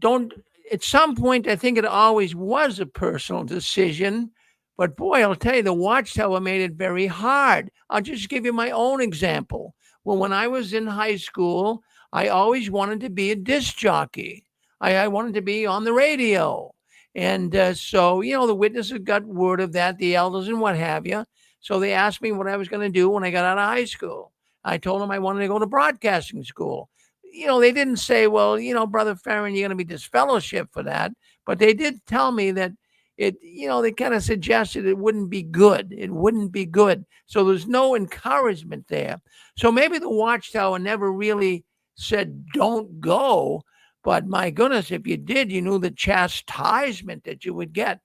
at some point, I think it always was a personal decision, but boy, I'll tell you, the Watchtower made it very hard. I'll just give you my own example. Well, when I was in high school, I always wanted to be a disc jockey. I wanted to be on the radio. And so, the witnesses got word of that, the elders and what have you. So they asked me what I was going to do when I got out of high school. I told them I wanted to go to broadcasting school. They didn't say, well, Brother Farron, you're going to be disfellowshipped for that. But they did tell me that they kind of suggested it wouldn't be good. It wouldn't be good. So there's no encouragement there. So maybe the Watchtower never really said, don't go. But my goodness, if you did, you knew the chastisement that you would get.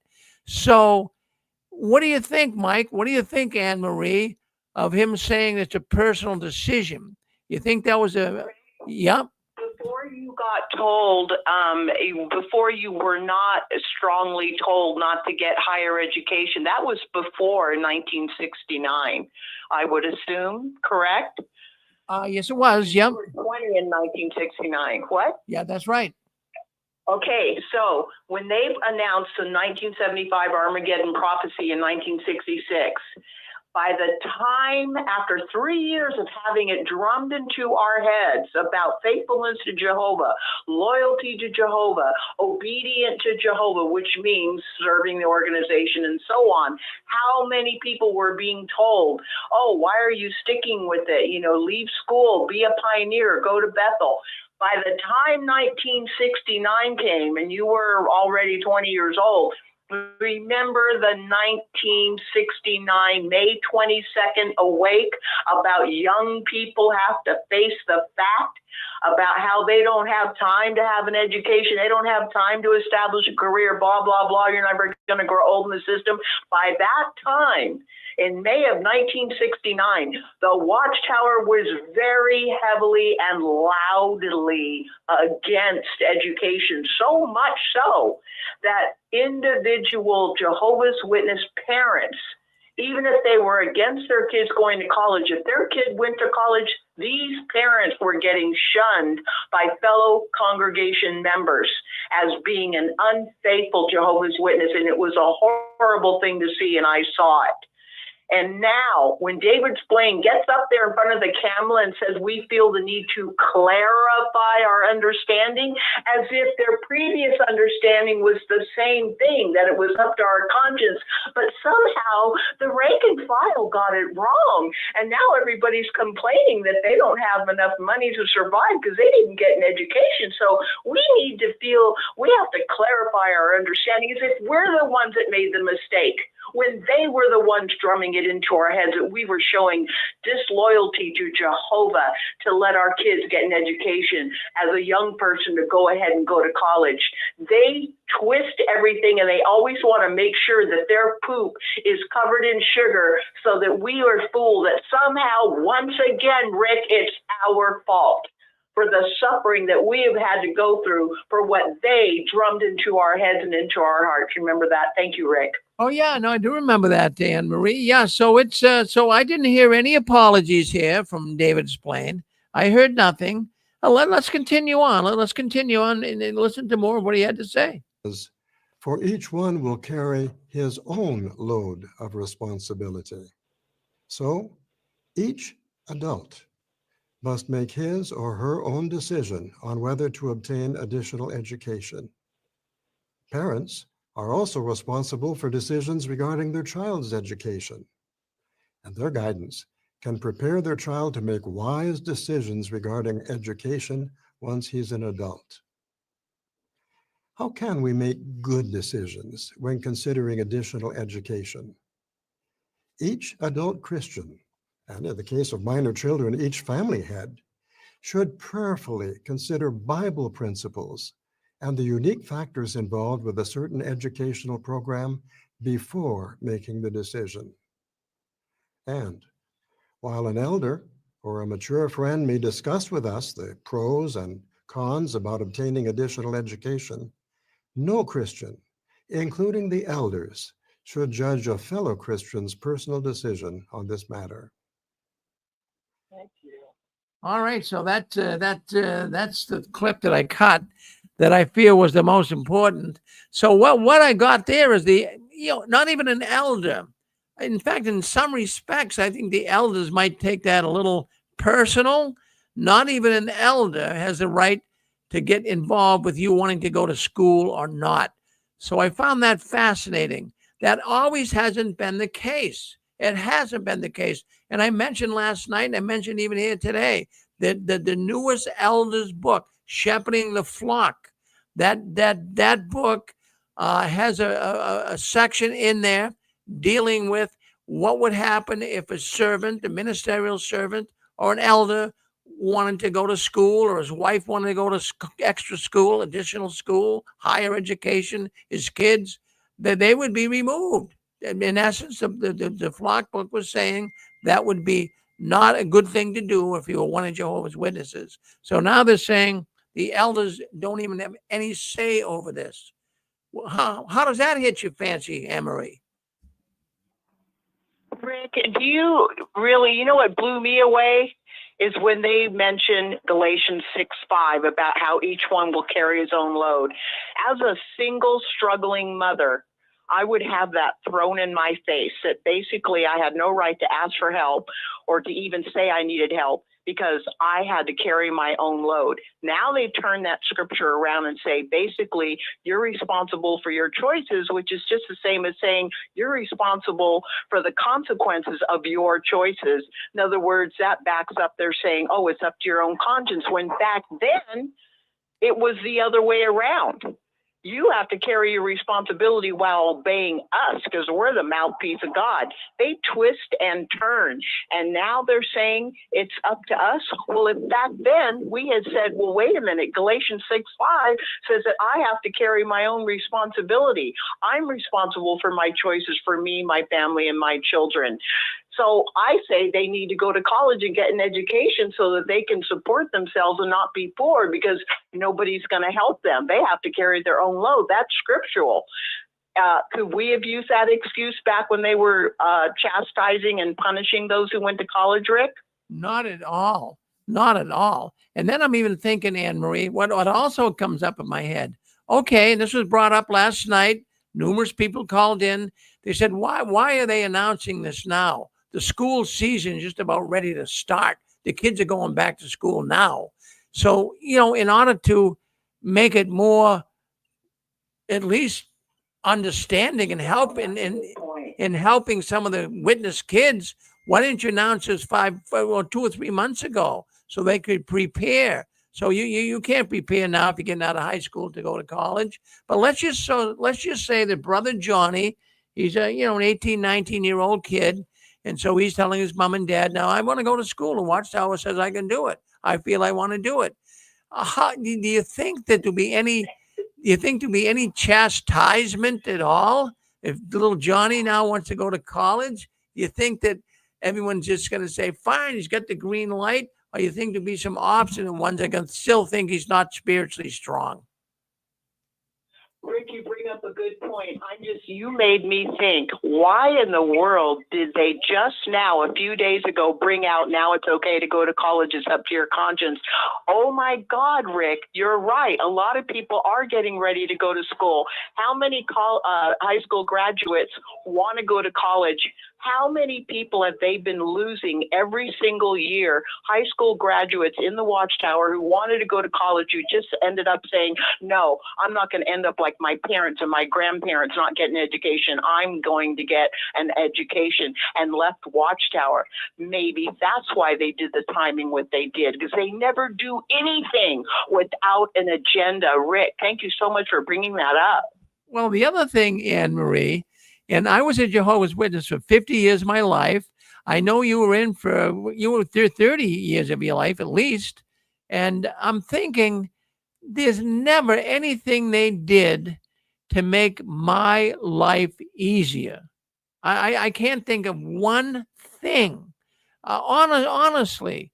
So what do you think, Mike? What do you think, Anne Marie? of him saying it's a personal decision. You think that was a, yep. Before you got told, before you were not strongly told not to get higher education, that was before 1969, I would assume, correct? Yes, it was. Yep. You were 20 in 1969. What? Yeah, that's right. Okay, so when they announced the 1975 Armageddon prophecy in 1966, by the time, after 3 years of having it drummed into our heads about faithfulness to Jehovah, loyalty to Jehovah, obedient to Jehovah, which means serving the organization and so on, how many people were being told, oh, why are you sticking with it? You know, leave school, be a pioneer, go to Bethel. By the time 1969 came and you were already 20 years old, remember the 1969 May 22nd awake about young people have to face the fact about how they don't have time to have an education. They don't have time to establish a career, blah, blah, blah. You're never going to grow old in the system. By that time, in May of 1969, the Watchtower was very heavily and loudly against education, so much so that individual Jehovah's Witness parents, even if they were against their kids going to college, if their kid went to college, these parents were getting shunned by fellow congregation members as being an unfaithful Jehovah's Witness, and it was a horrible thing to see, and I saw it. And now, when David Splain gets up there in front of the camera and says, we feel the need to clarify our understanding, as if their previous understanding was the same thing, that it was up to our conscience. But somehow, the rank and file got it wrong. And now everybody's complaining that they don't have enough money to survive because they didn't get an education. So we need to feel, we have to clarify our understanding as if we're the ones that made the mistake, when they were the ones drumming it into our heads that we were showing disloyalty to Jehovah to let our kids get an education as a young person to go ahead and go to college. They twist everything and they always want to make sure that their poop is covered in sugar so that we are fooled that somehow, once again, Rick, it's our fault for the suffering that we have had to go through for what they drummed into our heads and into our hearts. Remember that? Thank you, Rick. Oh yeah, no, I do remember that, Anne Marie. Yeah, so it's so I didn't hear any apologies here from David Splain. I heard nothing. Let's continue on. Let's continue on and listen to more of what he had to say. For each one will carry his own load of responsibility. So each adult must make his or her own decision on whether to obtain additional education. Parents are also responsible for decisions regarding their child's education, and their guidance can prepare their child to make wise decisions regarding education once he's an adult. How can we make good decisions when considering additional education? Each adult Christian, and in the case of minor children, each family head, should prayerfully consider Bible principles and the unique factors involved with a certain educational program before making the decision. And while an elder or a mature friend may discuss with us the pros and cons about obtaining additional education, no Christian, including the elders, should judge a fellow Christian's personal decision on this matter. Thank you. All right, so that's the clip that I cut that I feel was the most important. So what I got there is not even an elder. In fact, in some respects, I think the elders might take that a little personal. Not even an elder has the right to get involved with you wanting to go to school or not. So I found that fascinating. That always hasn't been the case. It hasn't been the case. And I mentioned last night, and I mentioned even here today, that the newest elders book, Shepherding the Flock, that book has a section in there dealing with what would happen if a servant, a ministerial servant, or an elder wanted to go to school, or his wife wanted to go to extra school, additional school, higher education, his kids, that they would be removed. in essence, the flock book was saying that would be not a good thing to do if you were one of Jehovah's Witnesses. So now they're saying the elders don't even have any say over this. How does that hit you, fancy, Anne-Marie? Rick, do you really, you know what blew me away is when they mention Galatians 6:5 about how each one will carry his own load. As a single struggling mother, I would have that thrown in my face that basically I had no right to ask for help or to even say I needed help because I had to carry my own load. Now they turn that scripture around and say, basically, you're responsible for your choices, which is just the same as saying you're responsible for the consequences of your choices. In other words, that backs up their saying, oh, it's up to your own conscience, when back then it was the other way around. You have to carry your responsibility while obeying us because we're the mouthpiece of God. They twist and turn. And now they're saying it's up to us. Well, if back then we had said, well, wait a minute, Galatians 6:5 says that I have to carry my own responsibility. I'm responsible for my choices for me, my family, and my children. So I say they need to go to college and get an education so that they can support themselves and not be poor because nobody's going to help them. They have to carry their own load. That's scriptural. Could we have used that excuse back when they were chastising and punishing those who went to college, Rick? Not at all. Not at all. And then I'm even thinking, Anne-Marie, what also comes up in my head. Okay, and this was brought up last night. Numerous people called in. They said, why are they announcing this now? The school season is just about ready to start. The kids are going back to school now. So, in order to make it more, at least understanding and helping in helping some of the witness kids, why didn't you announce this 2 or 3 months ago so they could prepare? So you can't prepare now if you're getting out of high school to go to college. But let's just say that brother Johnny, he's an 18, 19-year-old kid. And so he's telling his mom and dad, now I want to go to school. And Watchtower says I can do it. I feel I want to do it. Do you think that there'll be any chastisement at all? If little Johnny now wants to go to college, do you think that everyone's just going to say, fine, he's got the green light? Or you think there'll be some obstinate ones that can still think he's not spiritually strong? Rick, you bring up a good point. You made me think, why in the world did they just now, a few days ago, bring out now it's okay to go to college, it's up to your conscience? Oh my God, Rick, you're right. A lot of people are getting ready to go to school. How many high school graduates want to go to college? How many people have they been losing every single year? High school graduates in the Watchtower who wanted to go to college, who just ended up saying, no, I'm not going to end up like my parents and my grandparents not getting an education. I'm going to get an education, and left Watchtower. Maybe that's why they did the timing what they did, because they never do anything without an agenda. Rick, thank you so much for bringing that up. Well, the other thing, Anne-Marie, and I was a Jehovah's Witness for 50 years of my life. I know you were 30 years of your life at least. And I'm thinking there's never anything they did to make my life easier. I can't think of one thing. Honestly,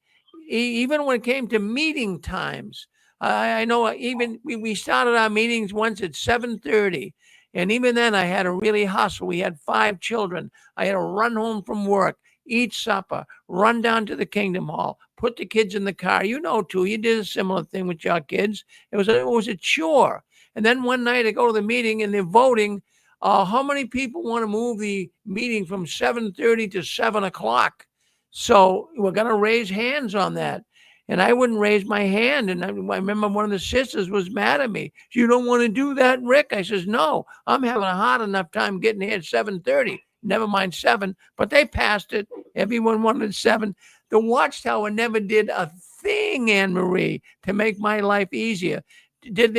even when it came to meeting times, I know even we started our meetings once at 7:30. And even then, I had to really hustle. We had 5 children. I had to run home from work, eat supper, run down to the Kingdom Hall, put the kids in the car. Too, you did a similar thing with your kids. It was a chore. And then one night I go to the meeting and they're voting. How many people want to move the meeting from 7:30 to 7 o'clock? So we're going to raise hands on that. And I wouldn't raise my hand. And I remember one of the sisters was mad at me. You don't want to do that, Rick? I says, no, I'm having a hard enough time getting here at 7:30. Never mind 7, but they passed it. Everyone wanted 7. The Watchtower never did a thing, Anne-Marie, to make my life easier. Did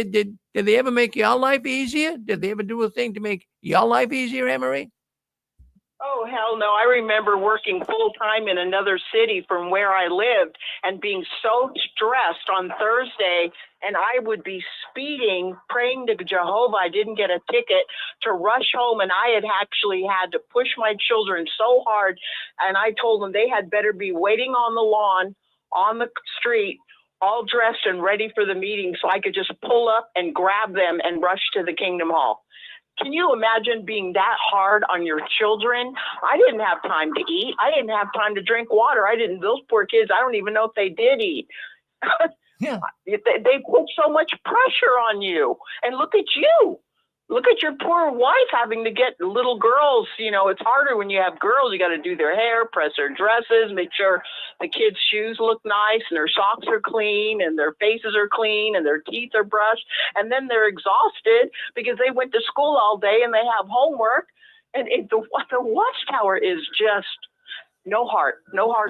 they ever make your life easier? Did they ever do a thing to make your life easier, Anne-Marie? Oh, hell no. I remember working full time in another city from where I lived and being so stressed on Thursday. And I would be speeding, praying to Jehovah I didn't get a ticket, to rush home. And I had actually had to push my children so hard. And I told them they had better be waiting on the lawn, on the street, all dressed and ready for the meeting so I could just pull up and grab them and rush to the Kingdom Hall. Can you imagine being that hard on your children? I didn't have time to eat. I didn't have time to drink water. Those poor kids, I don't even know if they did eat. Yeah. They put so much pressure on you. And look at you. Look at your poor wife having to get little girls. You know, it's harder when you have girls. You got to do their hair, press their dresses, make sure the kids' shoes look nice and their socks are clean and their faces are clean and their teeth are brushed. And then they're exhausted because they went to school all day and they have homework. And the Watchtower is just no heart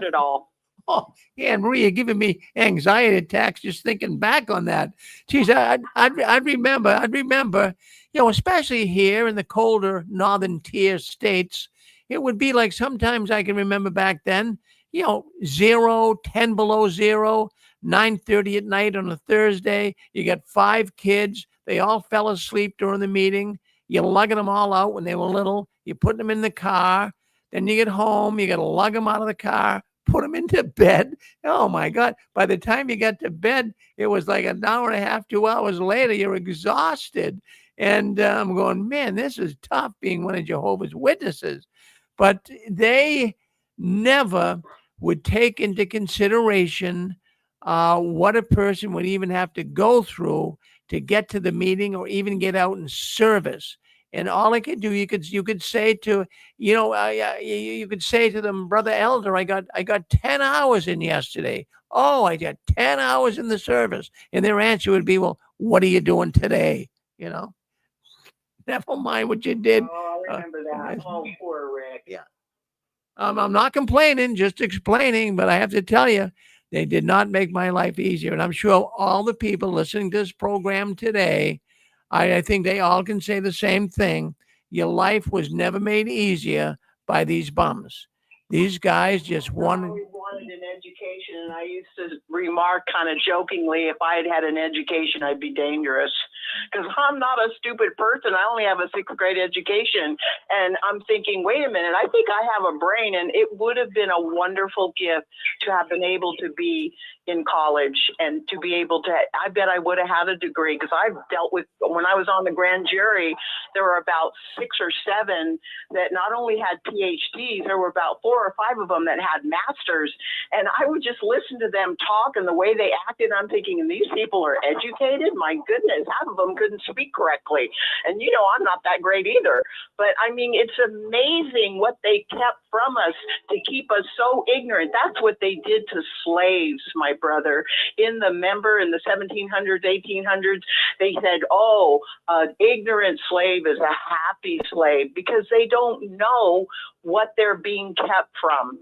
at all. Oh, yeah, Marie, you're giving me anxiety attacks just thinking back on that. Geez, I'd remember, you know, especially here in the colder northern tier states, it would be like sometimes I can remember back then, you know, 0, 10 below 0, 9:30 at night on a Thursday. You got 5 kids. They all fell asleep during the meeting. You're lugging them all out when they were little. You're putting them in the car. Then you get home. You got to lug them out of the car, put them into bed. Oh my God. By the time you got to bed, it was like an hour and a half, 2 hours later, you're exhausted. And I'm going, man, this is tough being one of Jehovah's Witnesses. But they never would take into consideration what a person would even have to go through to get to the meeting or even get out in service. And all I could do, you could say to, you know, you could say to them, Brother Elder, I got 10 hours in yesterday. Oh, I got 10 hours in the service. And their answer would be, well, what are you doing today? You know, never mind what you did. Oh, I remember that. Oh, poor Rick. Yeah. I'm not complaining, just explaining, but I have to tell you, they did not make my life easier. And I'm sure all the people listening to this program today, I think they all can say the same thing. Your life was never made easier by these bums. These guys just wanted an education, and I used to remark kind of jokingly, if I had had an education, I'd be dangerous. Because I'm not a stupid person. I only have a 6th grade education. And I'm thinking, wait a minute, I think I have a brain. And it would have been a wonderful gift to have been able to be in college and to be able to, I bet I would have had a degree, because I've dealt with, when I was on the grand jury, there were about 6 or 7 that not only had PhDs, there were about 4 or 5 of them that had masters. And I would just listen to them talk and the way they acted. I'm thinking, and these people are educated? My goodness, half of them couldn't speak correctly. And you know, I'm not that great either. But I mean, it's amazing what they kept from us to keep us so ignorant. That's what they did to slaves, my brother. In the 1700s, 1800s, they said, oh, an ignorant slave is a happy slave, because they don't know what they're being kept from.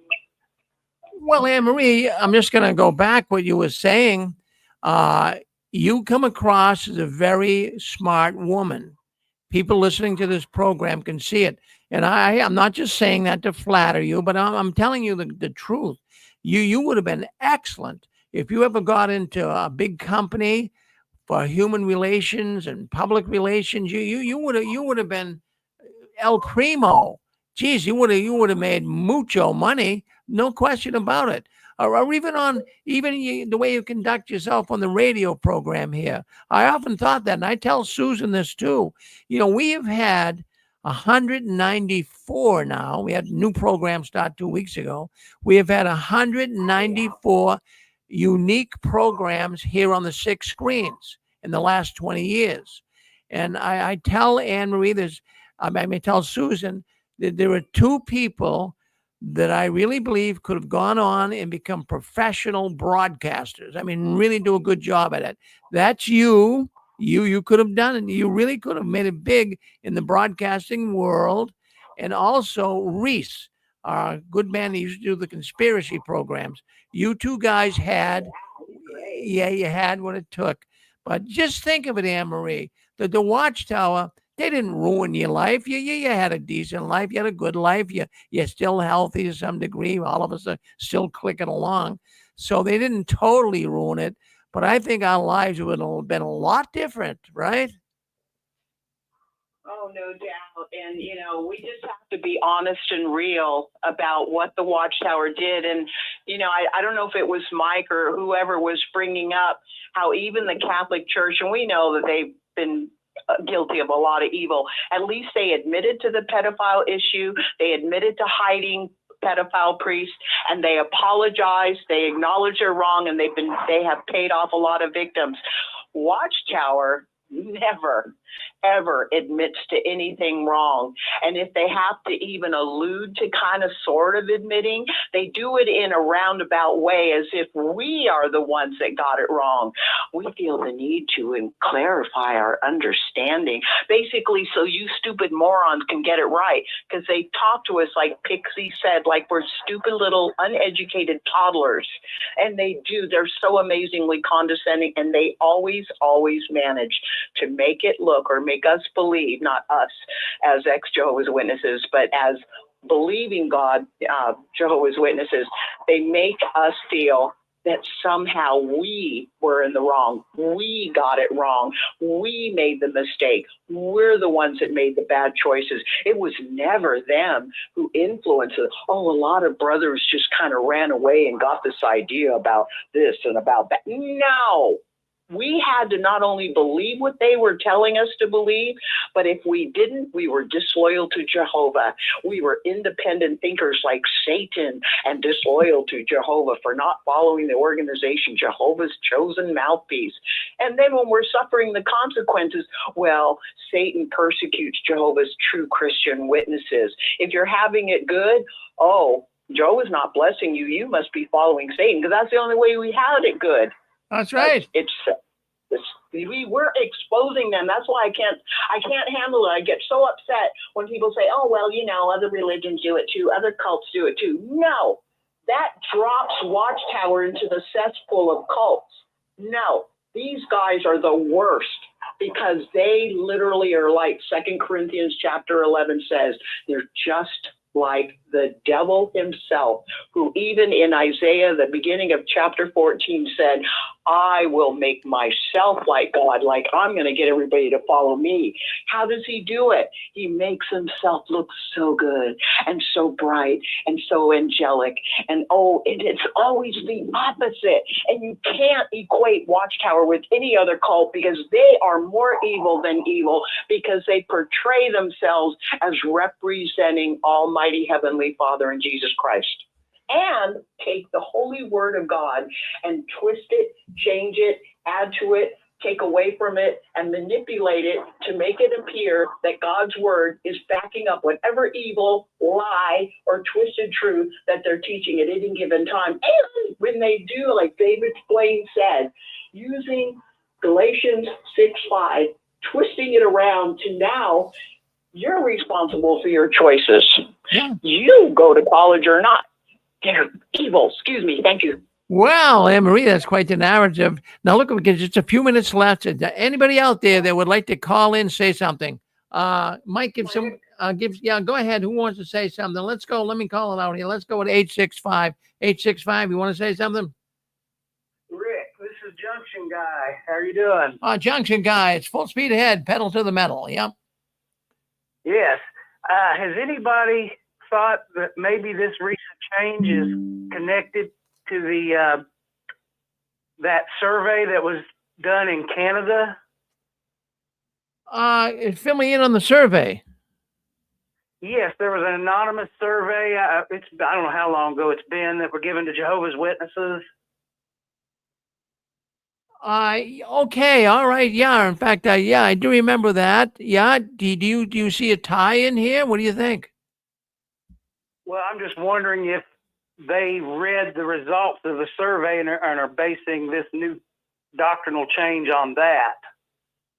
Well, Anne-Marie, I'm just going to go back what you were saying. You come across as a very smart woman. People listening to this program can see it. And I'm not just saying that to flatter you, but I'm telling you the truth. You would have been excellent if you ever got into a big company for human relations and public relations. You would have been El Primo. Geez, you would have made mucho money, no question about it. Or even the way you conduct yourself on the radio program here. I often thought that, and I tell Susan this too. You know, we have had 194 now. We had a new program start 2 weeks ago. We have had 194 unique programs here on the 6 screens in the last 20 years. And I tell Anne-Marie I tell Susan that there are 2 people that I really believe could have gone on and become professional broadcasters. I mean, really do a good job at it. That's you. You could have done it. You really could have made it big in the broadcasting world. And also Reese, our good man who used to do the conspiracy programs. You 2 guys had what it took. But just think of it, Anne-Marie, that the Watchtower, They didn't ruin your life. You had a decent life. You had a good life. You're still healthy to some degree. All of us are still clicking along. So they didn't totally ruin it. But I think our lives would have been a lot different, right? Oh, no doubt. And, we just have to be honest and real about what the Watchtower did. And, I don't know if it was Mike or whoever was bringing up how even the Catholic Church, and we know that they've been guilty of a lot of evil, at least they admitted to the pedophile issue. They admitted to hiding pedophile priests, and they apologized. They acknowledged they're wrong, and they have paid off a lot of victims. Watchtower never, ever admits to anything wrong. And if they have to even allude to kind of sort of admitting, they do it in a roundabout way as if we are the ones that got it wrong. We feel the need to clarify our understanding, basically so you stupid morons can get it right, because they talk to us like Pixie said, like we're stupid little uneducated toddlers. And they do. They're so amazingly condescending, and they always manage to make it look, or make us believe, not us as ex-Jehovah's Witnesses, but as believing God, Jehovah's Witnesses, they make us feel that somehow we were in the wrong. We got it wrong. We made the mistake. We're the ones that made the bad choices. It was never them who influenced it. Oh, a lot of brothers just kind of ran away and got this idea about this and about that. No. We had to not only believe what they were telling us to believe, but if we didn't, we were disloyal to Jehovah. We were independent thinkers like Satan, and disloyal to Jehovah for not following the organization, Jehovah's chosen mouthpiece. And then when we're suffering the consequences, well, Satan persecutes Jehovah's true Christian witnesses. If you're having it good, oh, Jehovah's not blessing you. You must be following Satan, because that's the only way we had it good. That's right. We were exposing them. That's why I can't handle it. I get so upset when people say, oh, well, other religions do it too. Other cults do it too. No, that drops Watchtower into the cesspool of cults. No, these guys are the worst, because they literally are like 2 Corinthians chapter 11 says, they're just like the devil himself, who even in Isaiah, the beginning of chapter 14 said, I will make myself like God, like I'm going to get everybody to follow me. How does he do it? He makes himself look so good and so bright and so angelic. And it's always the opposite. And you can't equate Watchtower with any other cult, because they are more evil than evil, because they portray themselves as representing Almighty Heavenly Father and Jesus Christ, and take the holy word of God and twist it, change it, add to it, take away from it, and manipulate it to make it appear that God's word is backing up whatever evil, lie, or twisted truth that they're teaching at any given time. And when they do, like David Splain said, using Galatians 6:5, twisting it around to now, you're responsible for your choices. Yeah. You go to college or not. They're evil. Excuse me. Thank you. Well, Anne-Marie, that's quite the narrative. Now, look, we get just a few minutes left. Is there anybody out there that would like to call in, say something? Mike, go ahead. Who wants to say something? Let's go. Let me call it out here. Let's go with 865. 865, you want to say something? Rick, this is Junction Guy. How are you doing? Junction Guy. It's full speed ahead, pedal to the metal. Yep. Yes. Has anybody thought that maybe this recent change is connected to the that survey that was done in Canada? Fill me in on the survey. Yes, there was an anonymous survey. I don't know how long ago it's been, that were given to Jehovah's Witnesses. Okay, all right, yeah. In fact, I do remember that. Yeah, do you see a tie in here? What do you think? Well, I'm just wondering if they read the results of the survey and are basing this new doctrinal change on that,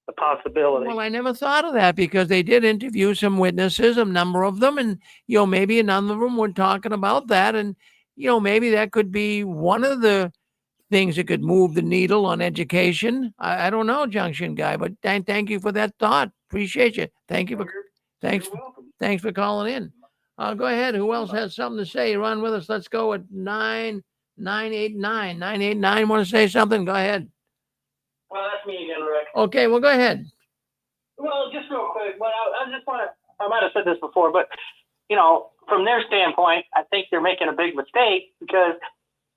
the possibility. Well, I never thought of that, because they did interview some witnesses, a number of them, and maybe a number of them were talking about that, and maybe that could be one of the things that could move the needle on education. I don't know, Junction Guy, but thank you for that thought. Appreciate you. Thank you for thanks. You're welcome. Thanks for calling in. Go ahead. Who else has something to say? Run with us. Let's go at 989. 989 want to say something? Go ahead. Well, that's me again, Rick. Okay, well, go ahead. Well, just real quick, but I just want to, I might have said this before, but, you know, from their standpoint, I think they're making a big mistake because,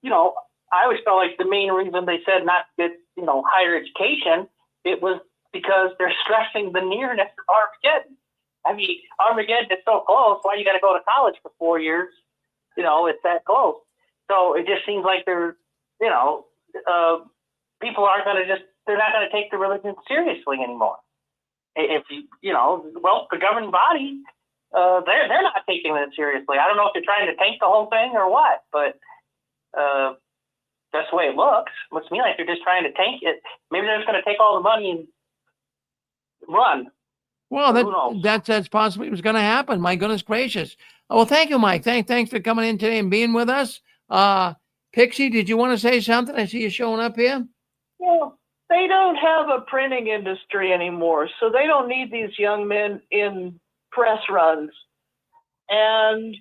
you know, I always felt like the main reason they said not to get, you know, higher education, it was because they're stressing the nearness of Armageddon. I mean, Armageddon is so close. Why you got to go to college for 4 years? You know, it's that close. So it just seems like they're, you know, people aren't going to just, they're not going to take the religion seriously anymore. If you know, well, the governing body, they're not taking it seriously. I don't know if they're trying to tank the whole thing or what, but that's the way it looks. Looks to me like they're just trying to tank it. Maybe they're just going to take all the money and run. Well, that's possibly what's going to happen. My goodness gracious. Oh, well, thank you, Mike. Thanks for coming in today and being with us. Pixie, did you want to say something? I see you showing up here. Well, they don't have a printing industry anymore, so they don't need these young men in press runs. And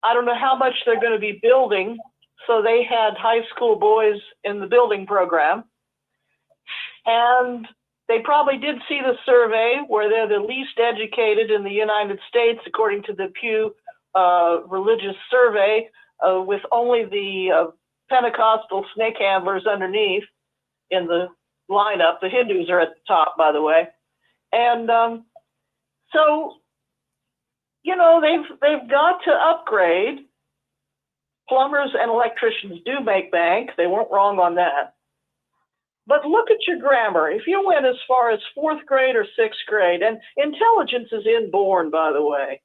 I don't know how much they're going to be building. So they had high school boys in the building program. And they probably did see the survey where they're the least educated in the United States, according to the Pew Religious Survey, with only the Pentecostal snake handlers underneath in the lineup. The Hindus are at the top, by the way. And so, you know, they've got to upgrade. Plumbers and electricians do make bank. They weren't wrong on that. But look at your grammar. If you went as far as 4th grade or 6th grade, and intelligence is inborn, by the way,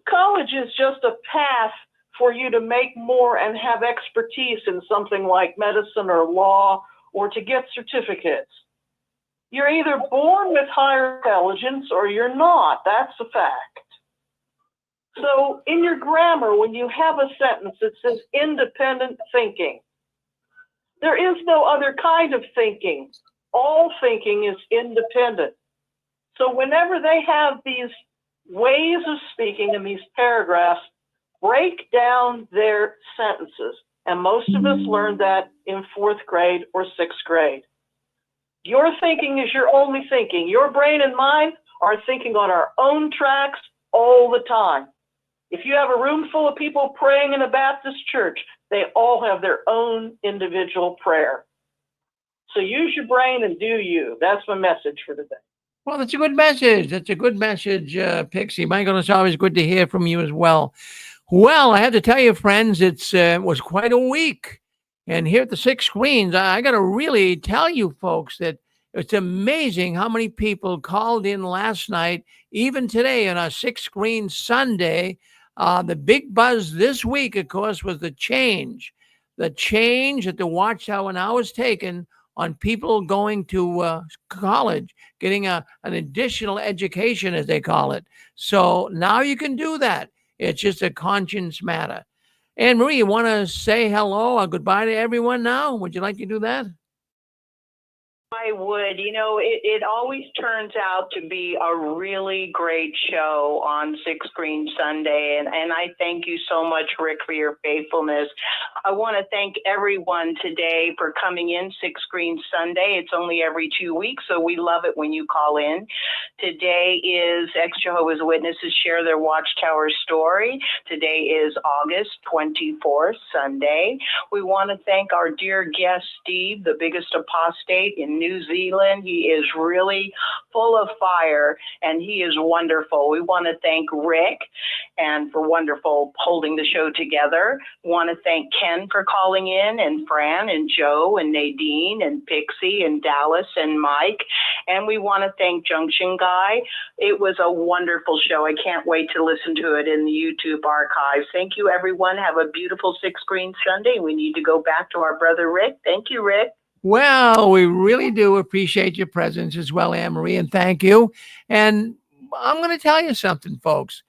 college is just a path for you to make more and have expertise in something like medicine or law or to get certificates. You're either born with higher intelligence or you're not. That's a fact. So in your grammar, when you have a sentence that says independent thinking, there is no other kind of thinking. All thinking is independent. So whenever they have these ways of speaking in these paragraphs, break down their sentences. And most of us learned that in 4th grade or 6th grade. Your thinking is your only thinking. Your brain and mine are thinking on our own tracks all the time. If you have a room full of people praying in a Baptist church, they all have their own individual prayer. So use your brain and do you. That's my message for today. Well, that's a good message. That's a good message, Pixie. Michael, it's always good to hear from you as well. Well, I have to tell you, friends, it was quite a week. And here at the 6 Screens, I got to really tell you folks that it's amazing how many people called in last night, even today on our 6 Screens Sunday. The big buzz this week, of course, was the change that the Watchtower now has taken on people going to college, getting an additional education, as they call it. So now you can do that. It's just a conscience matter. Anne Marie, you want to say hello or goodbye to everyone now? Would you like to do that? I would. You know, it always turns out to be a really great show on 6 Screen Sunday. And I thank you so much, Rick, for your faithfulness. I want to thank everyone today for coming in 6 Screen Sunday. It's only every 2 weeks, so we love it when you call in. Today is ex-Jehovah's Witnesses share their Watchtower story. Today is August 24th, Sunday. We want to thank our dear guest, Steve, the biggest apostate in New Zealand. He is really full of fire and he is wonderful. We want to thank Rick and for wonderful holding the show together. We want to thank Ken for calling in, and Fran and Joe and Nadine and Pixie and Dallas and Mike. And we want to thank Junction Guy. It was a wonderful show. I can't wait to listen to it in the YouTube archives. Thank you, everyone. Have a beautiful 6 Screen Sunday. We need to go back to our brother Rick. Thank you, Rick. Well, we really do appreciate your presence as well, Anne Marie, and thank you. And I'm going to tell you something, folks.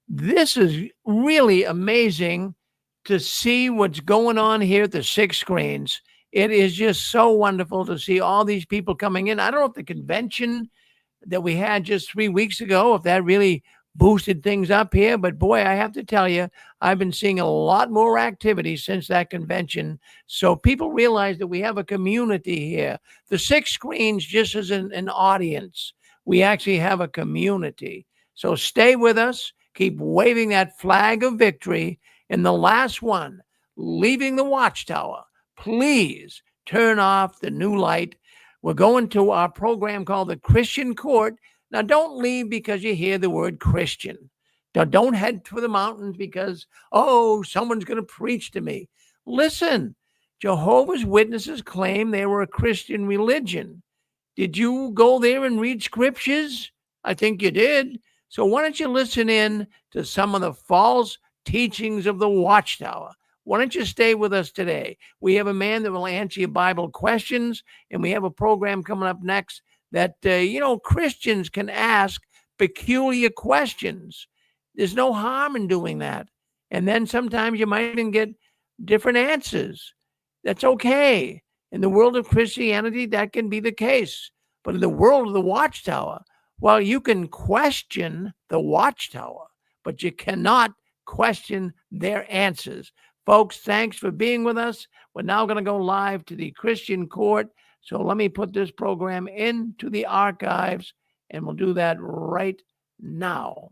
This is really amazing to see what's going on here at the 6 Screens. It is just so wonderful to see all these people coming in. I don't know if the convention that we had just 3 weeks ago, if that really boosted things up here, but boy, I have to tell you, I've been seeing a lot more activity since that convention. So people realize that we have a community here. The 6 screens just as an audience. We actually have a community. So stay with us. Keep waving that flag of victory. And the last one, leaving the Watchtower, please turn off the new light. We're going to our program called the Christian Court. Now, don't leave because you hear the word Christian. Now, don't head to the mountains because, oh, someone's going to preach to me. Listen, Jehovah's Witnesses claim they were a Christian religion. Did you go there and read scriptures? I think you did. So why don't you listen in to some of the false teachings of the Watchtower? Why don't you stay with us today? We have a man that will answer your Bible questions, and we have a program coming up next that, Christians can ask peculiar questions. There's no harm in doing that. And then sometimes you might even get different answers. That's okay. In the world of Christianity, that can be the case. But in the world of the Watchtower, well, you can question the Watchtower, but you cannot question their answers. Folks, thanks for being with us. We're now going to go live to the Christian Court. So let me put this program into the archives, and we'll do that right now.